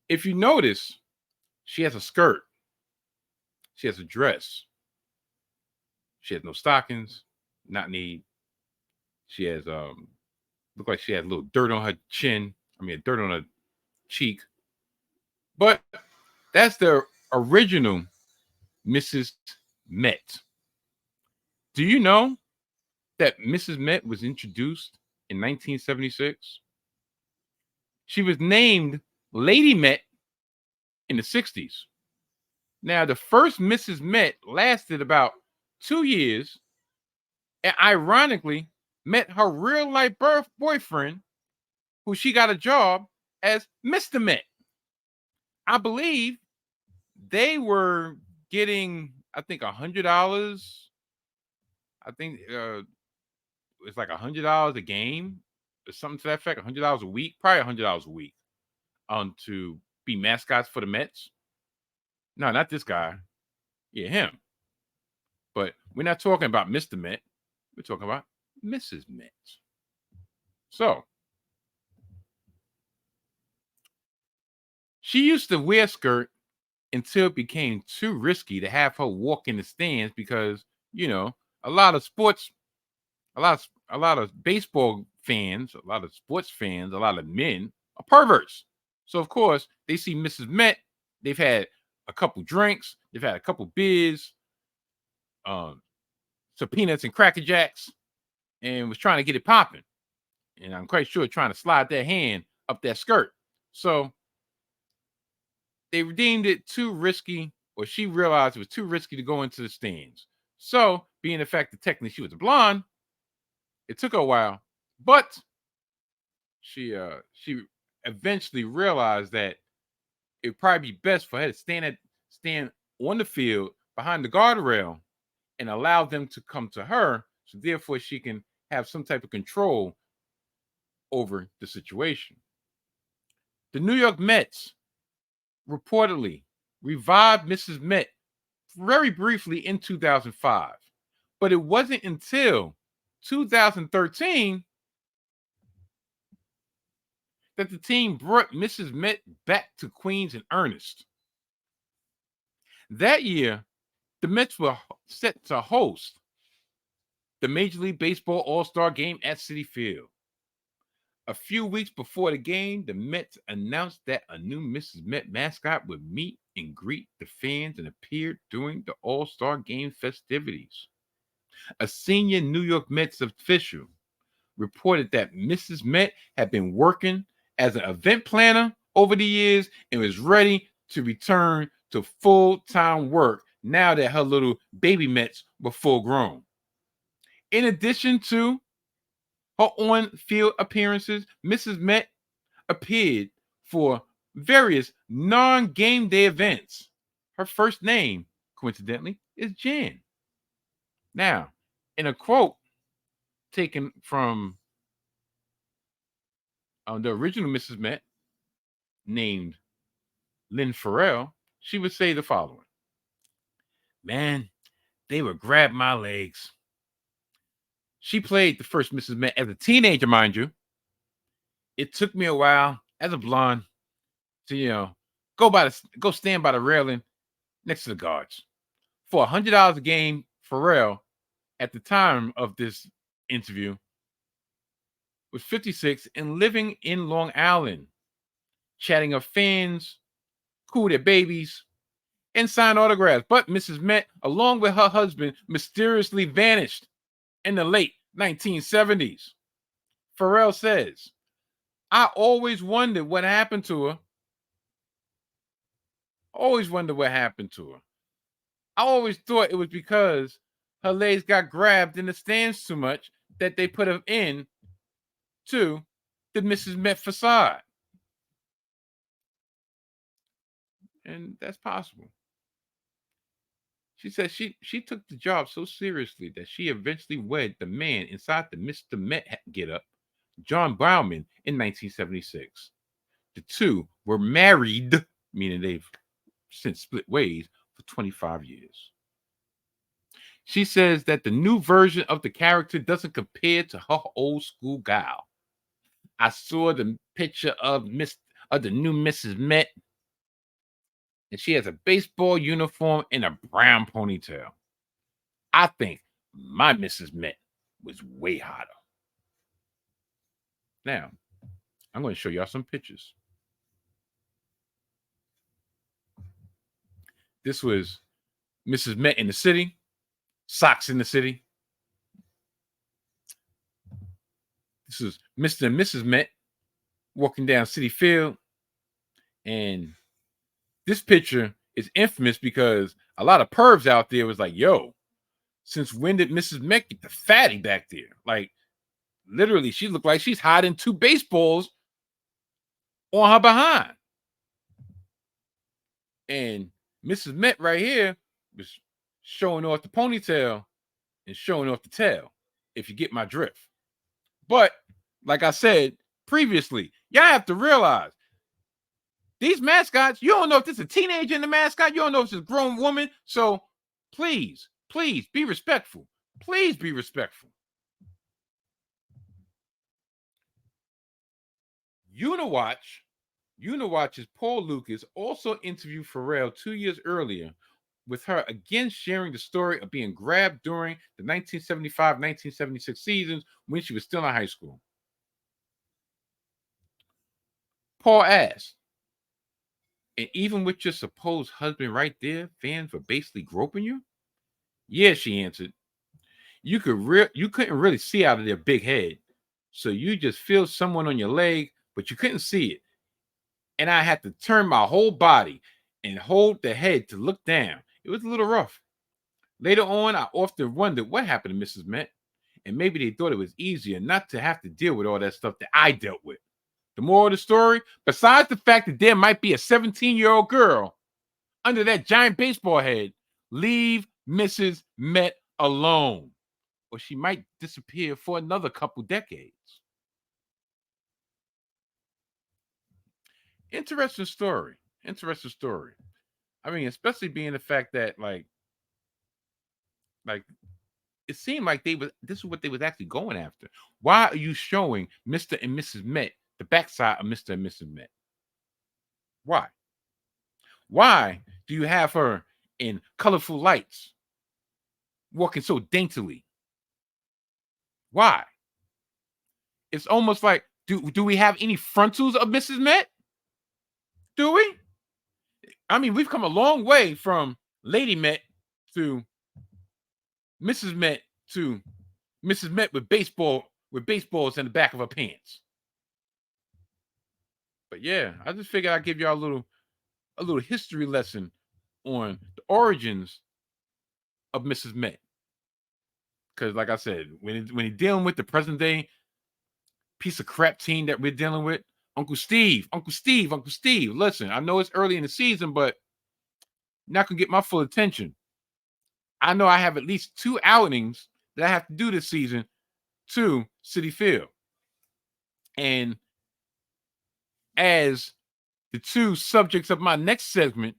If you notice, she has a skirt, she has a dress, she has no stockings, not need. She has look like she had a little dirt on her chin. I mean, dirt on her cheek. But that's the original Mrs. Met. Do you know that Mrs. Met was introduced in 1976? She was named Lady Met in the 60s. Now, the first Mrs. Met lasted about 2 years and ironically met her real life boyfriend, who she got a job as Mr. Met. I believe they were getting, I think, $100. I think it's like $100 a game or something to that effect. $100 a week, probably $100 a week, to be mascots for the Mets. No, not this guy. Yeah, him. But we're not talking about Mr. Met. We're talking about Mrs. Met. So she used to wear a skirt until it became too risky to have her walk in the stands because, you know, a lot of baseball fans, a lot of sports fans, a lot of men are perverts. So of course they see Mrs. Met. They've had a couple drinks, they've had a couple beers, some peanuts and Cracker Jacks, and was trying to get it popping. And I'm quite sure trying to slide their hand up that skirt. So they deemed it too risky, or she realized it was too risky to go into the stands. So, being the fact that technically she was a blonde, it took her a while, but she eventually realized that it would probably be best for her to stand on the field behind the guardrail and allow them to come to her, so therefore she can have some type of control over the situation. The New York Mets reportedly revived Mrs. Met very briefly in 2005, but it wasn't until 2013 that the team brought Mrs. Met back to Queens in earnest. That year, the Mets were set to host the Major League Baseball All-Star Game at Citi Field. A few weeks before the game, the Mets announced that a new Mrs. Met mascot would meet and greet the fans and appear during the All-Star Game festivities. A senior New York Mets official reported that Mrs. Met had been working as an event planner over the years and was ready to return to full-time work now that her little baby Mets were full grown. In addition to her on-field appearances, Mrs. Met appeared for various non-game day events. Her first name, coincidentally, is Jan. Now, in a quote taken from the original Mrs. Met, named Lynn Farrell, she would say the following: "Man, they would grab my legs." She played the first Mrs. Met as a teenager, mind you. It took me a while as a blonde to, go stand by the railing next to the guards. For $100 a game, Farrell, at the time of this interview, was 56 and living in Long Island, chatting up fans, cool their babies, and sign autographs. But Mrs. Met, along with her husband, mysteriously vanished in the late 1970s. Farrell says, "I always wondered what happened to her. Always wondered what happened to her. I always thought it was because her legs got grabbed in the stands too much that they put her in to the Mrs. Met facade." And that's possible. She said she took the job so seriously that she eventually wed the man inside the Mr. Met getup, John Bauman, in 1976. The two were married, meaning they've since split ways for 25 years. She says that the new version of the character doesn't compare to her old school gal. I saw the picture of the new Mrs. Met, and she has a baseball uniform and a brown ponytail. I think my Mrs. Met was way hotter. Now, I'm going to show y'all some pictures. This was Mrs. Met in the city, Sox in the city. This is Mr. and Mrs. Met walking down City Field. And this picture is infamous because a lot of pervs out there was like, yo, since when did Mrs. Met get the fatty back there? Like, literally, she looked like she's hiding 2 baseballs on her behind. And Mrs. Met right here was showing off the ponytail and showing off the tail, if you get my drift. But like I said previously, y'all have to realize these mascots, you don't know if this is a teenager in the mascot. You don't know if it's a grown woman. So please be respectful. Please be respectful. Unawatch's Paul Lucas also interviewed Pharrell 2 years earlier, with her again sharing the story of being grabbed during the 1975-1976 seasons when she was still in high school. Paul asked, and even with your supposed husband right there, fans were basically groping you? Yeah, she answered. You couldn't really see out of their big head, so you just feel someone on your leg, but you couldn't see it. And I had to turn my whole body and hold the head to look down. It was a little rough. Later on, I often wondered what happened to Mrs. Met, and maybe they thought it was easier not to have to deal with all that stuff that I dealt with. The moral of the story, besides the fact that there might be a 17-year-old girl under that giant baseball head, leave Mrs. Met alone, or she might disappear for another couple decades. Interesting story. I mean, especially being the fact that like it seemed like this is what they was actually going after. Why are you showing Mr. and Mrs. Met, the backside of Mr. and Mrs. Met? Why? Why do you have her in colorful lights, walking so daintily? Why? It's almost like, do we have any frontals of Mrs. Met? Do we? I mean, we've come a long way from Lady Met to Mrs. Met to Mrs. Met with baseballs in the back of her pants. But yeah, I just figured I'd give y'all a little history lesson on the origins of Mrs. Met. Because like I said, when you're dealing with the present day piece of crap team that we're dealing with, Uncle Steve, listen, I know it's early in the season, but you're not going to get my full attention. I know I have at least 2 outings that I have to do this season to Citi Field. And as the 2 subjects of my next segment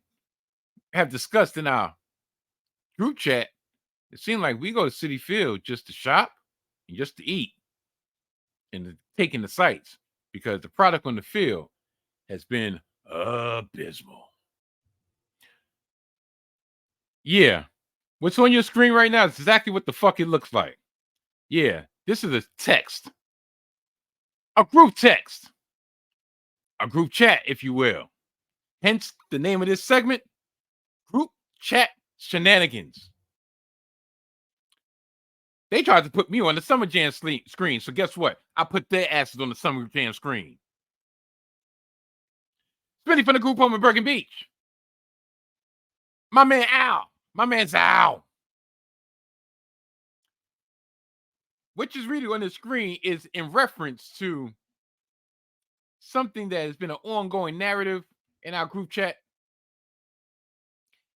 have discussed in our group chat, it seemed like we go to Citi Field just to shop and just to eat and to take in the sights, because the product on the field has been abysmal. Yeah. What's on your screen right now is exactly what the fuck it looks like. Yeah. This is a text. A group text. A group chat, if you will. Hence the name of this segment, Group Chat Shenanigans. They tried to put me on the Summer Jam screen, so guess what? I put their asses on the Summer Jam screen. Spinning from the group home in Bergen Beach. My man Al. My man's Al. What you're reading on the screen is in reference to something that has been an ongoing narrative in our group chat.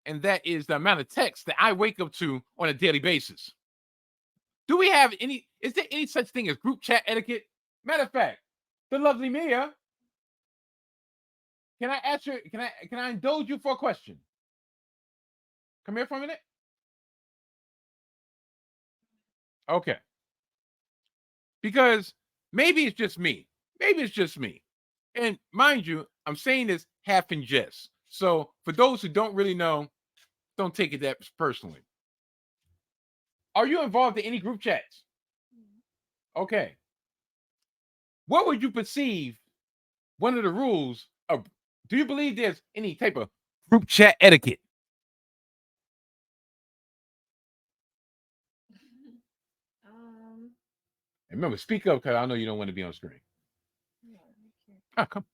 And that is the amount of text that I wake up to on a daily basis. Do we have is there any such thing as group chat etiquette? Matter of fact, the lovely Mia, can I indulge you for a question? Come here for a minute. Okay. Because maybe it's just me. Maybe it's just me. And mind you, I'm saying this half in jest. So for those who don't really know, don't take it that personally. Are you involved in any group chats? Okay. What would you perceive one of the rules of, do you believe there's any type of group chat etiquette? And remember, speak up because I know you don't want to be on screen. Oh, come.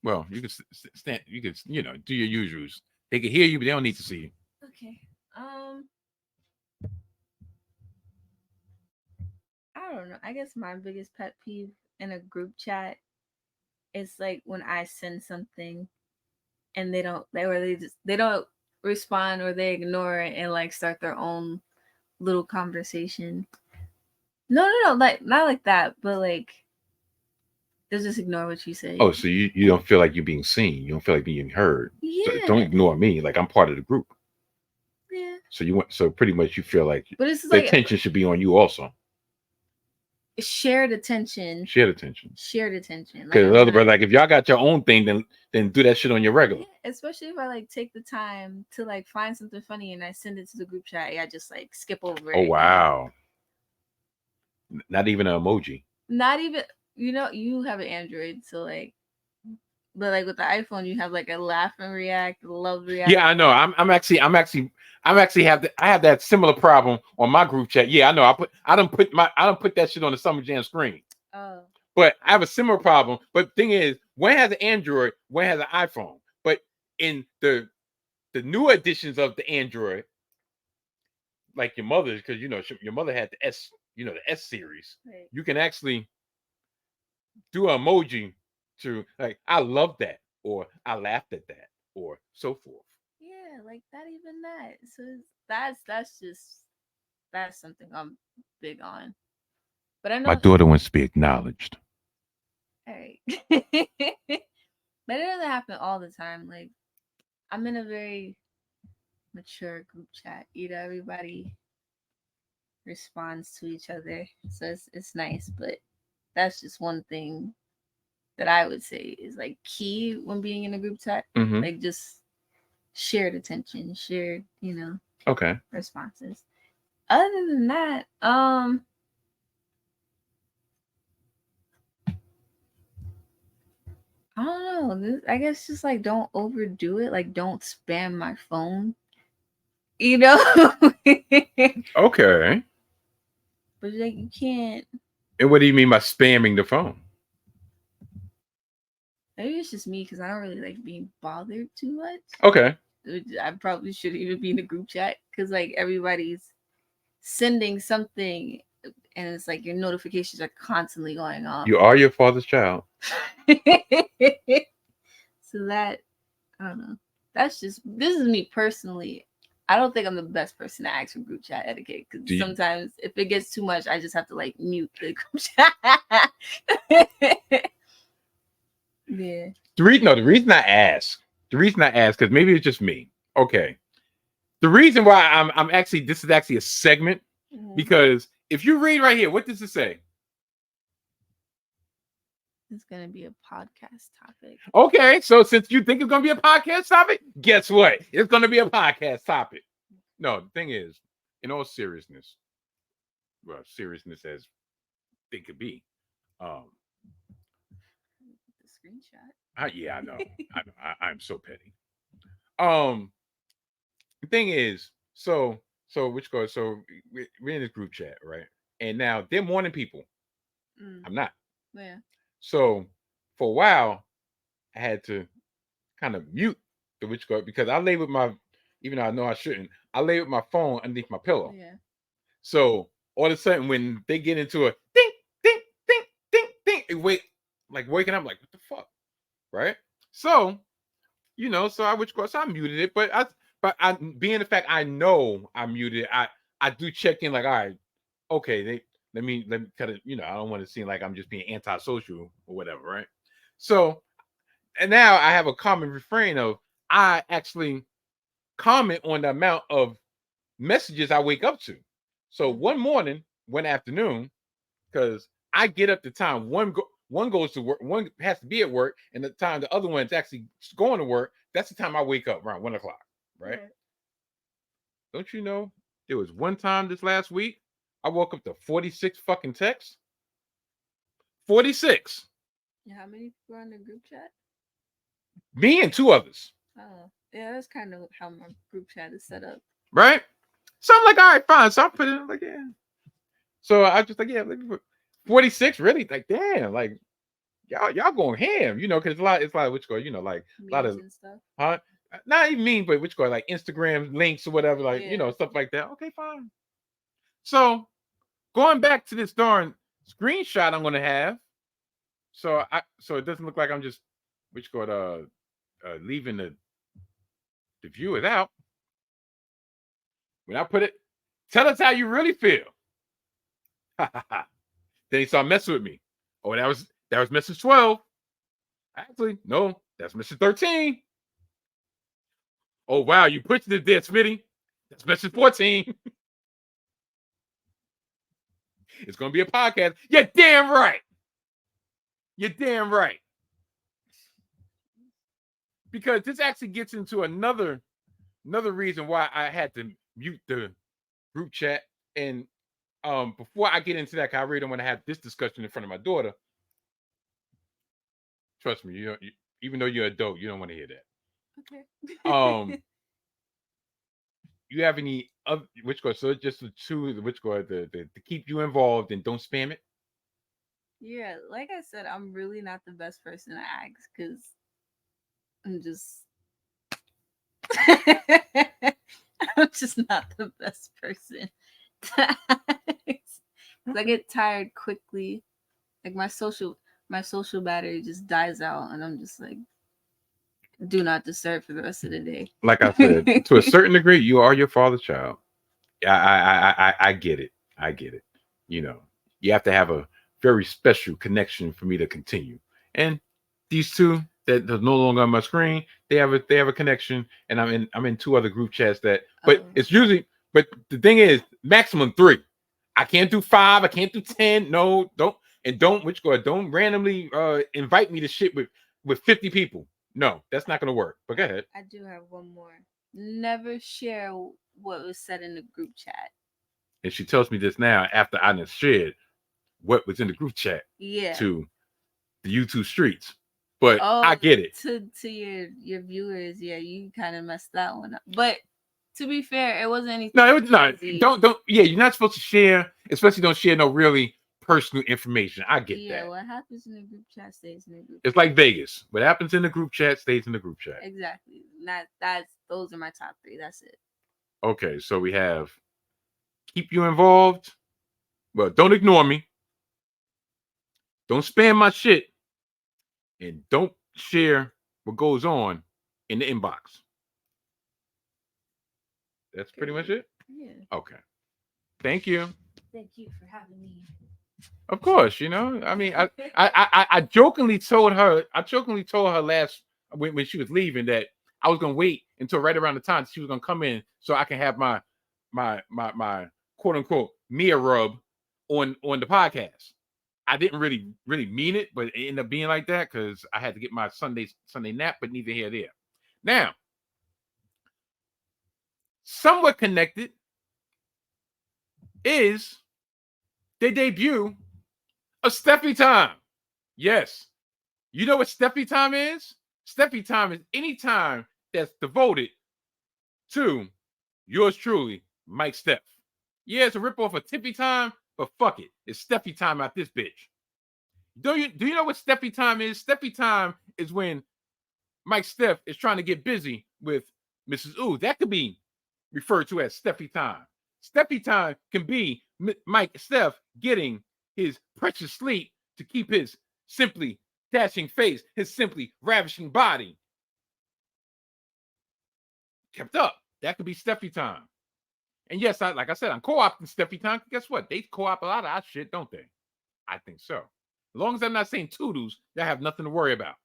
Well, you can stand. You can, do your usuals. They can hear you, but they don't need to see you. Okay. I don't know. I guess my biggest pet peeve in a group chat is like when I send something and they don't respond, or they ignore it and like start their own little conversation. No, like not like that, but like they'll just ignore what you say. Oh, so you don't feel like you're being seen. You don't feel like being heard. Yeah. So don't ignore me. Like I'm part of the group. Yeah. So pretty much you feel like but it's the like attention should be on you also. Shared attention. Shared attention. Because like if y'all got your own thing, then do that shit on your regular. Yeah, especially if I like take the time to like find something funny and I send it to the group chat. I just like skip over it. Oh wow. Not even an emoji. Not even, you have an Android, so like, but like with the iPhone, you have like a laugh and react, love react. Yeah, I know. I'm actually I have that similar problem on my group chat. Yeah, I know. I don't put that shit on the Summer Jam screen. Oh. But I have a similar problem. But the thing is, one has an Android, one has an iPhone. But in the new editions of the Android, like your mother's, because your mother had the S, the S series. Right. You can actually do an emoji to like, I love that, or I laughed at that, or so forth. Yeah, like that, even that. So that's something I'm big on. But I know my daughter wants to be acknowledged. All right. But it doesn't happen all the time. Like, I'm in a very mature group chat. Everybody responds to each other, so it's nice. But that's just one thing that I would say is like key when being in a group chat. Mm-hmm. Like just shared attention, shared, okay, responses. Other than that, I don't know. I guess just like don't overdo it. Like don't spam my phone. Okay. But like you can't. And what do you mean by spamming the phone? Maybe it's just me because I don't really like being bothered too much. Okay. I probably shouldn't even be in a group chat because like everybody's sending something and it's like your notifications are constantly going off. You are your father's child. So that, I don't know. This is me personally. I don't think I'm the best person to ask for group chat etiquette because sometimes if it gets too much, I just have to like mute the group chat. Yeah. The reason I ask, because maybe it's just me. Okay. The reason why I'm actually, this is actually a segment, because if you read right here, what does it say? It's going to be a podcast topic. Okay. So since you think it's going to be a podcast topic, guess what? It's going to be a podcast topic. No, the thing is, in all seriousness, well, seriousness as they could be. The screenshot. Yeah, I know. I'm so petty. The thing is, so we're in this group chat, right? And now they're morning people. I'm not. Yeah. So for a while, I had to kind of mute the which go because I lay with my, even though I know I shouldn't, I lay with my phone underneath my pillow. Yeah. So all of a sudden, when they get into a ding, ding, ding, ding, ding, it waking up like, what the fuck, right? So, so I so I muted it, but I being the fact I know I muted it, I do check in like, all right, okay, let me cut it, I don't want to seem like I'm just being antisocial or whatever, right? So, and now I have a common refrain of I actually comment on the amount of messages I wake up to. So one morning, one afternoon, because I get up the time one goes to work, one has to be at work, and the time the other one's actually going to work. That's the time I wake up around 1 o'clock, right? Don't you know? There was one time this last week I woke up to 46 fucking texts. 46. How many people are in the group chat? Me and two others. Oh, yeah, that's kind of how my group chat is set up. Right? So I'm like, all right, fine. So I put it in, like, yeah. So I just like, yeah, 46, really? Like, damn, like y'all going ham, you know, because it's a lot of which go, you know, like Memes a lot of and stuff. huh? Not even mean, but which go like Instagram links or whatever, like you know, Yeah. stuff like that. Okay, fine. So going back to this darn screenshot I'm gonna have. So it doesn't look like I'm just which go leaving the viewers out. When I put it, tell us how you really feel. Then he started messing with me. Oh, that was message 12. Actually, no, that's message 13. Oh, wow, you pushed it there, Smitty. That's message 14. It's gonna be a podcast. You're damn right. You're damn right. Because this actually gets into another reason why I had to mute the group chat. And before I get into that, 'cause I really don't want to have this discussion in front of my daughter. Trust me, even though you're an adult, you don't want to hear that. Okay. You have any other which go? So just the two, which go to keep you involved and don't spam it. Yeah, like I said, I'm really not the best person to ask because I'm just I'm just not the best person to ask. I get tired quickly. Like my social battery just dies out, and I'm just like, do not disturb for the rest of the day. Like I said, to a certain degree, you are your father's child. I get it. I get it. You know, you have to have a very special connection for me to continue. And these two that are no longer on my screen, they have a connection, and I'm in two other group chats but it's usually, but the thing is maximum 3. I can't do 5. I can't do 10. No, don't randomly invite me to shit with 50 people. No, that's not gonna work. But go ahead. I do have one more. Never share what was said in the group chat. And she tells me this now after I done shared what was in the group chat to the YouTube streets. But I get it. To your viewers, yeah, you kind of messed that one up. But to be fair, it wasn't anything. No, it was not. Don't. Yeah, you're not supposed to share, especially don't share no really personal information. I get that. Yeah, what happens in the group chat stays in the group. It's like Vegas. What happens in the group chat stays in the group chat. Exactly. Those are my top 3. That's it. Okay, so we have keep you involved. Well, don't ignore me. Don't spam my shit. And don't share what goes on in the inbox. That's pretty much it? Yeah. Okay. Thank you. Thank you for having me. Of course, you know. I mean, I jokingly told her last when she was leaving that I was gonna wait until right around the time she was gonna come in so I can have my quote unquote Mia rub on the podcast. I didn't really mean it, but it ended up being like that because I had to get my Sunday nap, but neither here nor there. Now, somewhat connected is the debut of Stephy Time. Yes. You know what Stephy Time is? Stephy Time is any time that's devoted to yours truly, Mike Steph. Yeah, it's a ripoff of Tippy Time, but fuck it. It's Stephy Time out this bitch. Do you know what Stephy Time is? Stephy Time is when Mike Steph is trying to get busy with Mrs. Ooh. That could be referred to as Stephy Time. Stephy Time can be Mike Steph getting his precious sleep to keep his simply dashing face, his simply ravishing body kept up. That could be Stephy Time. And yes, like I said, I'm co-opting Stephy Time. Guess what? They co-op a lot of our shit, don't they? I think so. As long as I'm not saying toodles, I have nothing to worry about.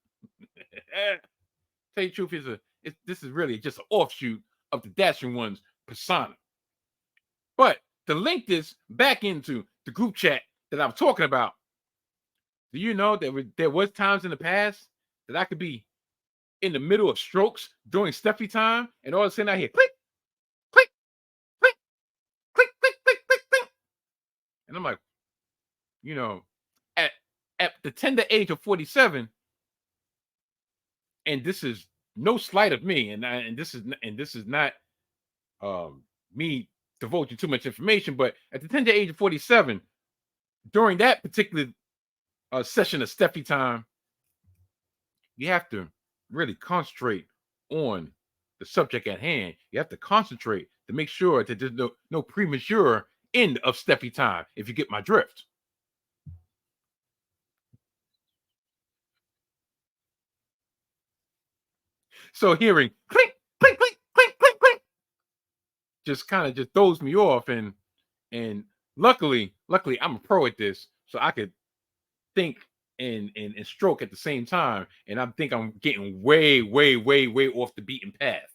Tell you the truth, this is really just an offshoot of the Dashing One's persona. But to link this back into the group chat that I'm talking about, do you know that there was times in the past that I could be in the middle of strokes during Stephy time, and all of a sudden I hear click, click, click, click, click, click, click, click. And I'm like, you know, at the tender age of 47, and this is no slight of me, and this is not me divulging too much information, but at the tender age of 47, during that particular session of Steffi time, you have to really concentrate on the subject at hand. You have to concentrate to make sure that there's no premature end of Steffi time, if you get my drift. So hearing clink, clink, clink, clink, clink, clink, just kind of just throws me off, and luckily I'm a pro at this, so I could think and stroke at the same time, and I think I'm getting way off the beaten path.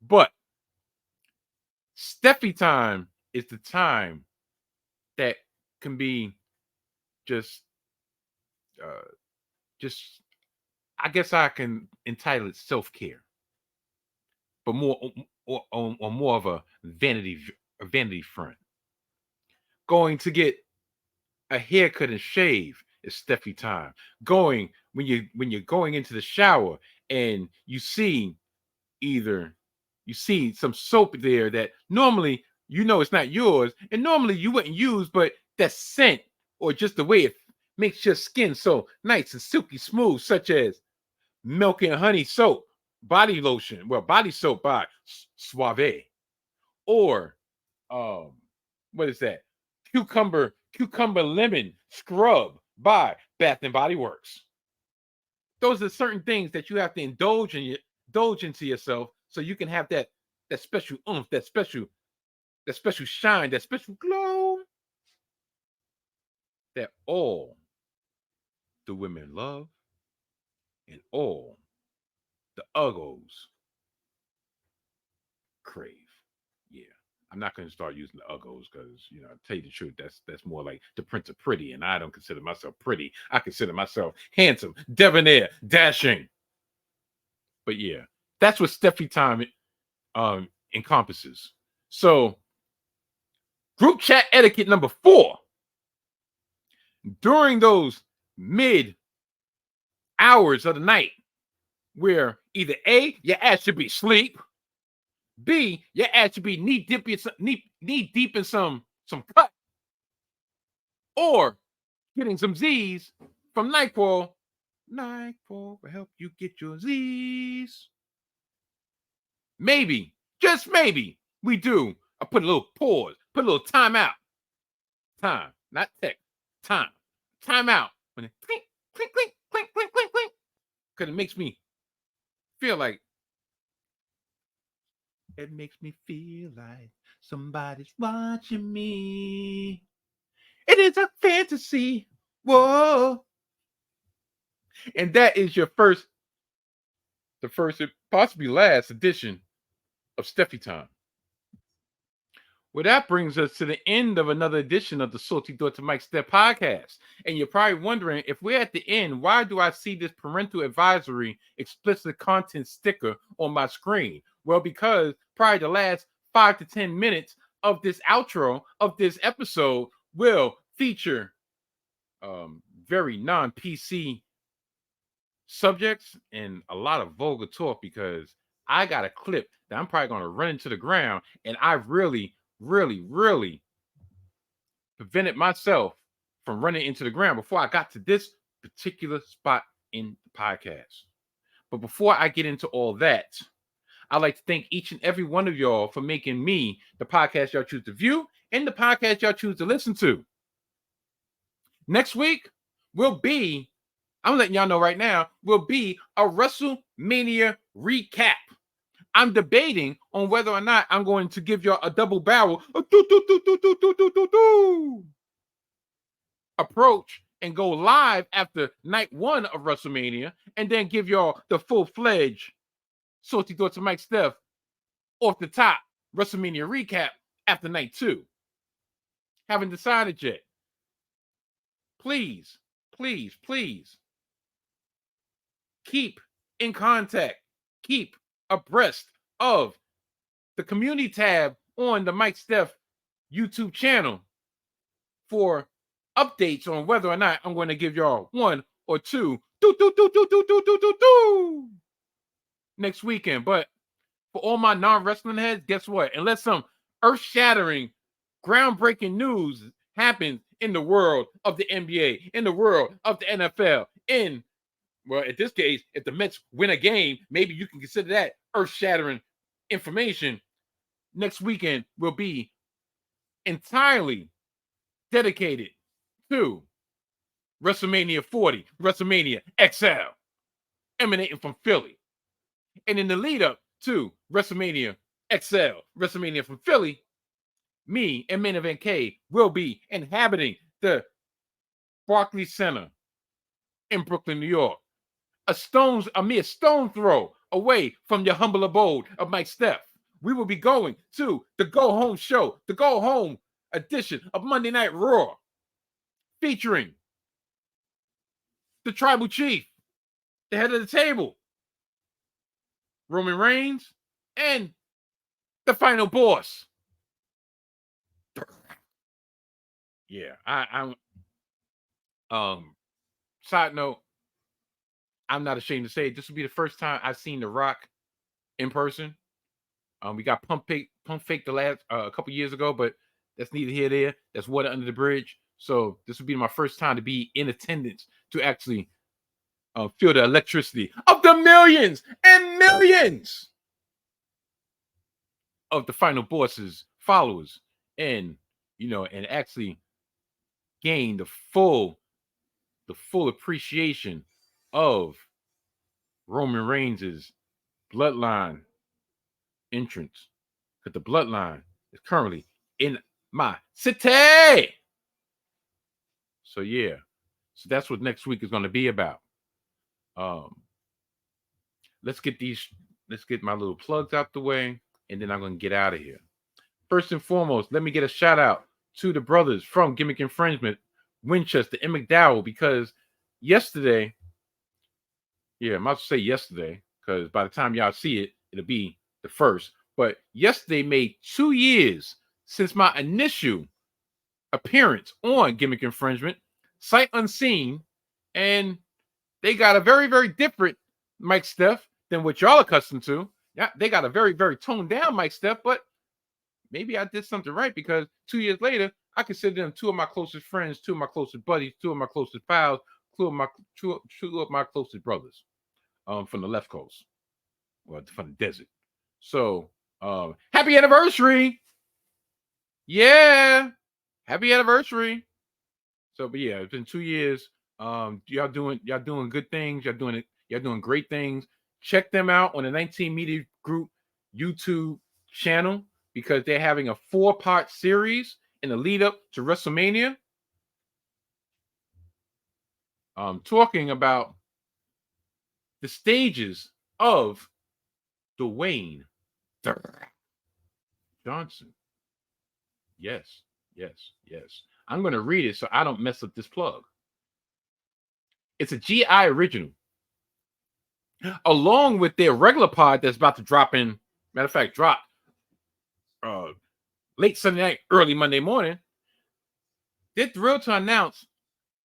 But Steffi time is the time that can be just I guess I can entitle it self-care, but more or more of a vanity front. Going to get a haircut and shave is Steffi time. Going when you're going into the shower and you see some soap there that normally it's not yours, and normally you wouldn't use, but that scent or just the way it makes your skin so nice and silky smooth, such as milk and honey soap, body lotion, body soap by Suave, or what is that? Cucumber lemon scrub by Bath and Body Works. Those are certain things that you have to indulge into yourself, so you can have that special oomph, that special shine, that special glow that all the women love and all the uggos crave. Yeah, I'm not going to start using the uggos because, to tell you the truth, that's more like the Prince of Pretty, and I don't consider myself pretty. I consider myself handsome, debonair, dashing. But yeah, that's what Steffi time encompasses. So, group chat etiquette number 4. During those mid hours of the night, where either A, your ass should be asleep, B, your ass should be knee deep in some cut, or getting some Z's from NyQuil. NyQuil will help you get your Z's. Maybe, just maybe, we do. I put a little pause, put a little time out. Time, not tech. Time out. When it clink, clink, clink, clink, clink, clink, clink. Because it makes me feel like somebody's watching me. It is a fantasy. Whoa. And that is the first and possibly last edition of Steffi Time. Well, that brings us to the end of another edition of the Salty Daughter Mike Steph podcast. And you're probably wondering, if we're at the end, why do I see this parental advisory explicit content sticker on my screen? Well, because probably the last 5 to 10 minutes of this outro of this episode will feature very non-PC subjects and a lot of vulgar talk, because I got a clip that I'm probably going to run into the ground, and I really prevented myself from running into the ground before I got to this particular spot in the podcast. But before I get into all that, I'd like to thank each and every one of y'all for making me the podcast y'all choose to view and the podcast y'all choose to listen to. Next week will be, I'm letting y'all know right now, will be a WrestleMania recap. I'm debating on whether or not I'm going to give y'all a double barrel approach and go live after night 1 of WrestleMania, and then give y'all the full-fledged Salty Thoughts of Mike Steph off the top WrestleMania recap after night 2. Haven't decided yet. Please, please, please keep in contact. Keep abreast of the community tab on the Mike Steph YouTube channel for updates on whether or not I'm going to give y'all one or two next weekend. But for all my non-wrestling heads, guess what? Unless some earth-shattering, groundbreaking news happens in the world of the NBA, in the world of the NFL, well, in this case, if the Mets win a game, maybe you can consider that earth-shattering information. Next weekend will be entirely dedicated to WrestleMania 40, WrestleMania XL, emanating from Philly. And in the lead up to WrestleMania XL, WrestleMania from Philly, me and Main Event K will be inhabiting the Barclays Center in Brooklyn, New York. A mere stone throw away from your humble abode of Mike Steph. We will be going to the Go Home show, the Go Home edition of Monday Night Raw, featuring the Tribal Chief, the head of the table, Roman Reigns, and the final boss. Yeah, I'm side note, I'm not ashamed to say this will be the first time I've seen The Rock in person. We got pump fake the last a couple years ago, but that's neither here nor there. That's water under the bridge. So this will be my first time to be in attendance to actually feel the electricity of the millions and millions of the final boss's followers, and and actually gain the full appreciation of Roman Reigns' bloodline entrance, because the bloodline is currently in my city. So yeah, so that's what next week is going to be about. Let's get my little plugs out the way, and then I'm going to get out of here. First and foremost, let me get a shout out to the brothers from Gimmick Infringement, Winchester and McDowell, because yesterday, I might say yesterday, because by the time y'all see it, it'll be the first. But yesterday made 2 years since my initial appearance on Gimmick Infringement, sight unseen, and they got a very, very different Mike Steph than what y'all are accustomed to. Yeah, they got a very, very toned down Mike Steph, but maybe I did something right, because 2 years later, I consider them two of my closest friends, two of my closest buddies, two of my closest pals, two of my closest brothers from the left coast, well, from the desert. So happy anniversary. Yeah, happy anniversary. So, but yeah, it's been 2 years. Y'all doing good things. Y'all doing great things. Check them out on the 19 Media Group YouTube channel, because they're having a 4-part series in the lead up to WrestleMania. Talking about the stages of Dwayne Johnson. Yes. I'm going to read it so I don't mess up this plug. It's a GI original, along with their regular pod that's about to drop in. Matter of fact, drop late Sunday night, early Monday morning. They're thrilled to announce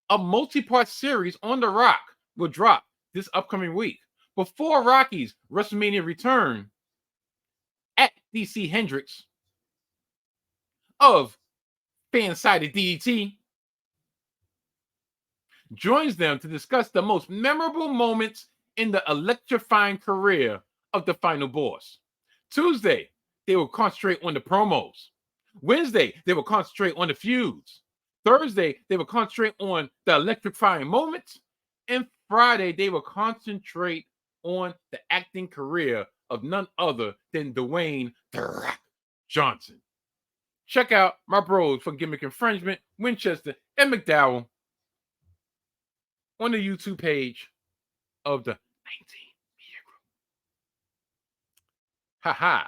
a multi-part series on The Rock will drop this upcoming week before Rocky's WrestleMania return at DC Hendricks of Fan-Sided DDT joins them to discuss the most memorable moments in the electrifying career of the final boss. Tuesday, they will concentrate on the promos. Wednesday, they will concentrate on the feuds. Thursday, they will concentrate on the electrifying moments. And Friday, they will concentrate on the acting career of none other than Dwayne "The Rock" Johnson. Check out my bros from Gimmick Infringement, Winchester, and McDowell on the YouTube page of the 19 Media Group. Haha.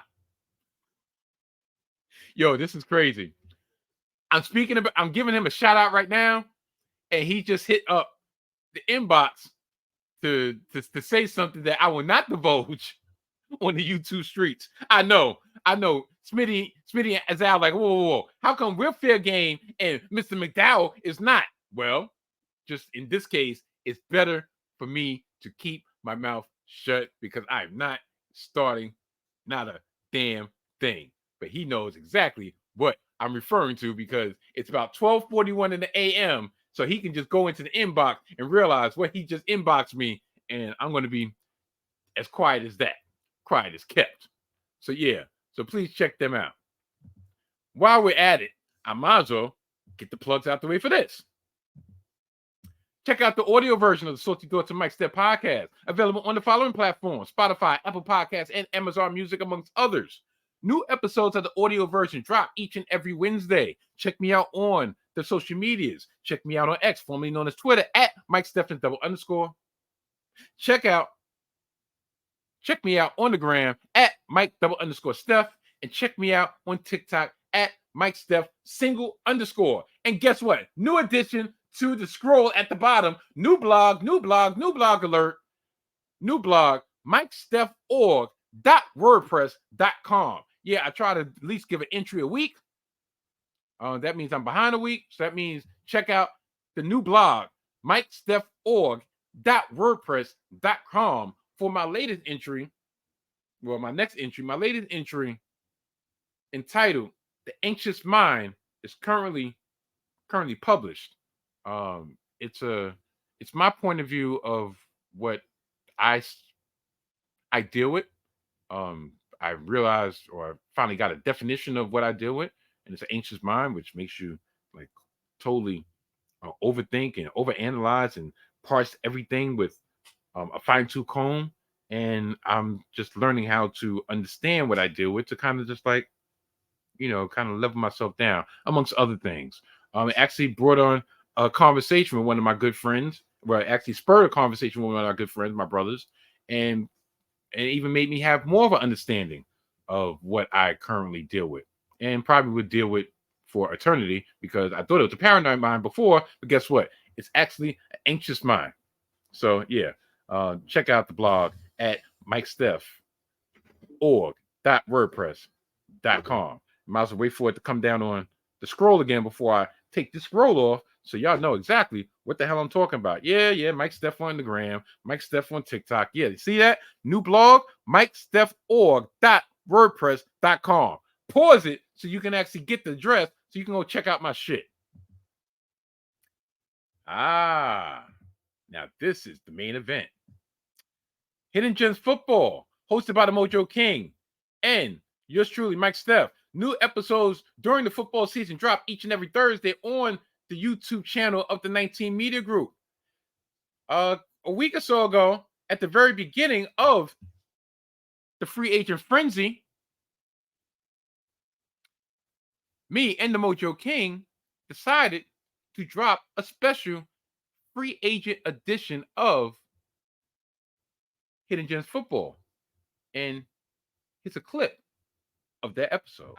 Yo, this is crazy. I'm giving him a shout out right now, and he just hit up the inbox to say something that I will not divulge on the YouTube streets. I know. Smitty is out like, whoa. How come we're fair game and Mr. McDowell is not? Well, just in this case, it's better for me to keep my mouth shut because I'm not starting not a damn thing. But he knows exactly what I'm referring to because it's about 12:41 in the a.m. So he can just go into the inbox and realize what he just inboxed me, and I'm going to be as quiet as that. Quiet as kept. So yeah, so please check them out. While we're at it, I might as well get the plugs out the way for this. Check out the audio version of the Salty Thoughts of Mike Steph podcast, available on the following platforms: Spotify, Apple Podcasts, and Amazon Music, amongst others. New episodes of the audio version drop each and every Wednesday. Check me out on the social medias. Check me out on X, formerly known as Twitter, at Mike Stephen _. Check me out on the gram at Mike _Steph, and check me out on TikTok at Mike Steph _. And guess what? New addition to the scroll at the bottom. New blog alert. New blog, MikeStephOrg.wordpress.com. Yeah, I try to at least give an entry a week. That means I'm behind a week. So that means check out the new blog, MikeStephOrg.wordpress.com for my latest entry. Well, my latest entry entitled "The Anxious Mind" is currently published. It's my point of view of what I deal with. I realized, or I finally got a definition of what I deal with, and it's an anxious mind, which makes you like totally overthink and overanalyze and parse everything with a fine-tooth comb. And I'm just learning how to understand what I deal with to kind of just like, kind of level myself down, amongst other things. It actually brought on a conversation with one of my good friends, where it actually spurred a conversation with one of our good friends, my brothers, and even made me have more of an understanding of what I currently deal with, and probably would deal with for eternity, because I thought it was a paranoid mind before, but guess what? It's actually an anxious mind. So yeah, check out the blog at MikeStephOrg.wordpress.com. Might as well wait for it to come down on the scroll again before I take this scroll off, so y'all know exactly what the hell I'm talking about. Yeah, Mike Steph on the gram, Mike Steph on TikTok. Yeah, you see that? New blog, MikeStephOrg.wordpress.com. Pause it so you can actually get the address so you can go check out my shit. Now this is the main event. Hidden Gems Football, hosted by the Mojo King and yours truly, Mike Steph. New episodes during the football season drop each and every Thursday on the YouTube channel of the 19 Media Group. A week or so ago, at the very beginning of the free agent frenzy, me and the Mojo King decided to drop a special free agent edition of Hidden Gems Football. And here's a clip of that episode.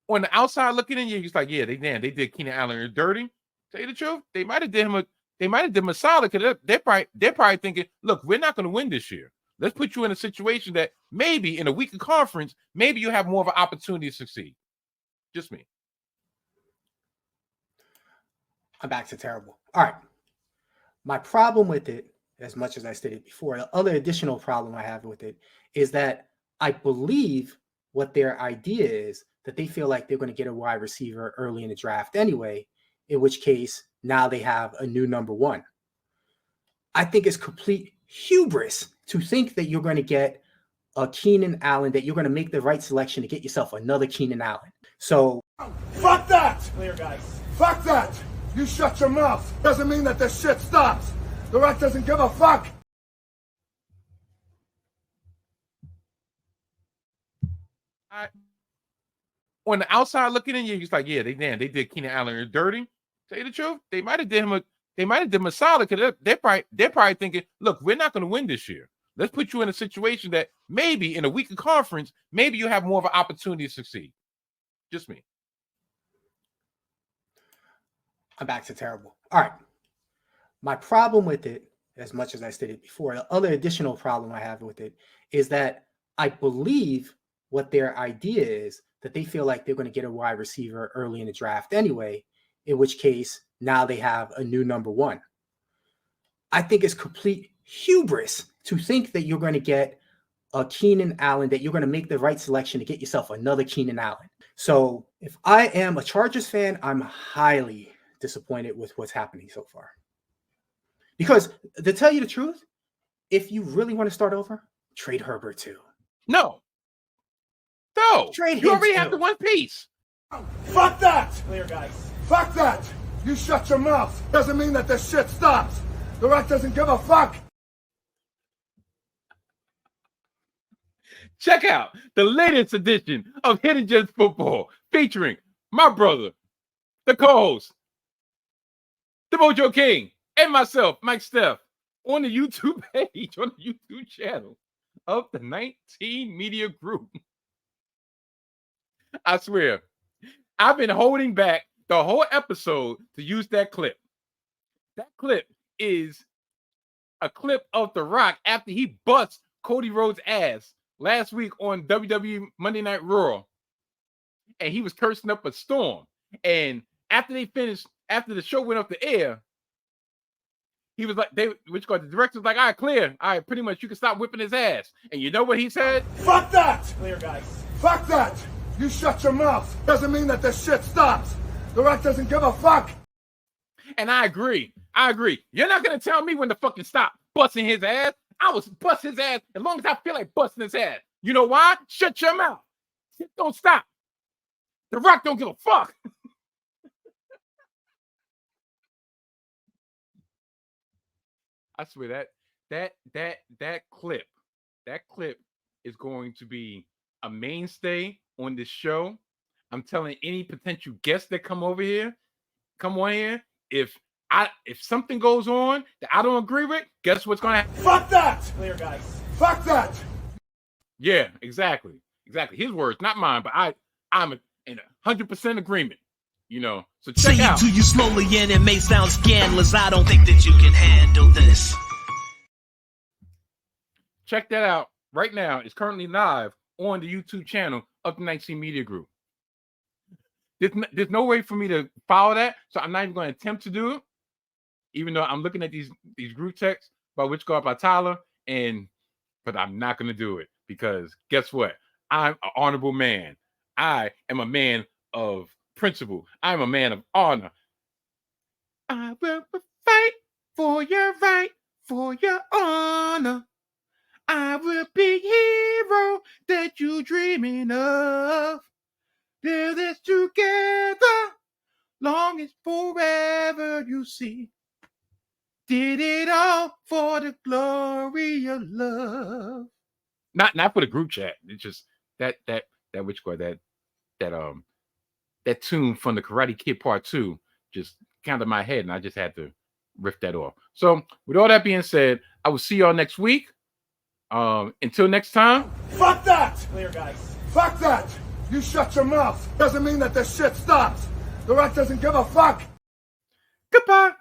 On the outside looking in, he's like, yeah, they did Keenan Allen dirty. Tell you the truth, they might have did him a solid, because they're probably thinking, look, we're not going to win this year. Let's put you in a situation that maybe in a weaker conference, maybe you have more of an opportunity to succeed. Just me. I'm back to terrible. All right. My problem with it, as much as I stated before, the other additional problem I have with it is that I believe what their idea is, that they feel like they're going to get a wide receiver early in the draft anyway, in which case now they have a new number one. I think it's complete hubris to think that you're going to get a Keenan Allen, that you're going to make the right selection to get yourself another Keenan Allen. So fuck that! Clear, guys. Fuck that! You shut your mouth. Doesn't mean that this shit stops. The Rock doesn't give a fuck. On the outside looking in, he's like, yeah, they did Keenan Allen dirty. Tell you the truth, they might have did him a solid, because they're probably thinking, look, we're not going to win this year. Let's put you in a situation that maybe in a weaker conference, maybe you have more of an opportunity to succeed. Just me. I'm back to terrible. All right. My problem with it, as much as I stated before, the other additional problem I have with it is that I believe what their idea is, that they feel like they're going to get a wide receiver early in the draft anyway, in which case now they have a new number one. I think it's complete hubris to think that you're going to get a Keenan Allen, that you're going to make the right selection to get yourself another Keenan Allen. So if I am a Chargers fan, I'm highly disappointed with what's happening so far. Because to tell you the truth, if you really want to start over, trade Herbert too. No. Trade You him already too. have the one piece. Fuck that! Clear, guys. Fuck that! You shut your mouth. Doesn't mean that this shit stops. The Rock doesn't give a fuck. Check out the latest edition of Hidden Gems Football, featuring my brother, the co-host, the Mojo King, and myself, Mike Steph, on the YouTube page, on the YouTube channel of the 19 Media Group. I swear, I've been holding back the whole episode to use that clip. That clip is a clip of The Rock after he busts Cody Rhodes' ass last week on WWE Monday Night Raw. And he was cursing up a storm. And after they finished, after the show went off the air, he was like, the director was like, all right, clear. All right, pretty much you can stop whipping his ass. And you know what he said? Fuck that! Clear, guys. Fuck that! You shut your mouth. Doesn't mean that this shit stops. The Rock doesn't give a fuck. And I agree. You're not going to tell me when to fucking stop busting his ass. I was busting his ass as long as I feel like busting his ass. You know why? Shut your mouth. Shit don't stop. The Rock don't give a fuck. I swear that clip is going to be a mainstay on this show. I'm telling any potential guests that come on here, if something goes on that I don't agree with, guess what's gonna happen? Fuck that! Clear, guys. Fuck that! Yeah, exactly. His words, not mine, but I'm in 100% agreement. You know, so check Say out. it to you slowly and it may sound scandalous. I don't think that you can handle this. Check that out right now. It's currently live on the YouTube channel of the 19 Media Group. There's no way for me to follow that, so I'm not even going to attempt to do it, even though I'm looking at these group texts by which go up by Tyler, but I'm not going to do it because guess what? I'm an honorable man. I am a man of principle. I'm a man of honor. I will fight for your right, for your honor. I will be hero that you dreaming of. Do this together, long as forever you see. Did it all for the glory of love. Not for the group chat. It's just that tune from the Karate Kid Part 2 just came to my head, and I just had to riff that off. So with all that being said, I will see y'all next week. Until next time. Fuck that! Clear, guys. Fuck that! You shut your mouth. Doesn't mean that this shit stops. The Rock doesn't give a fuck. Goodbye.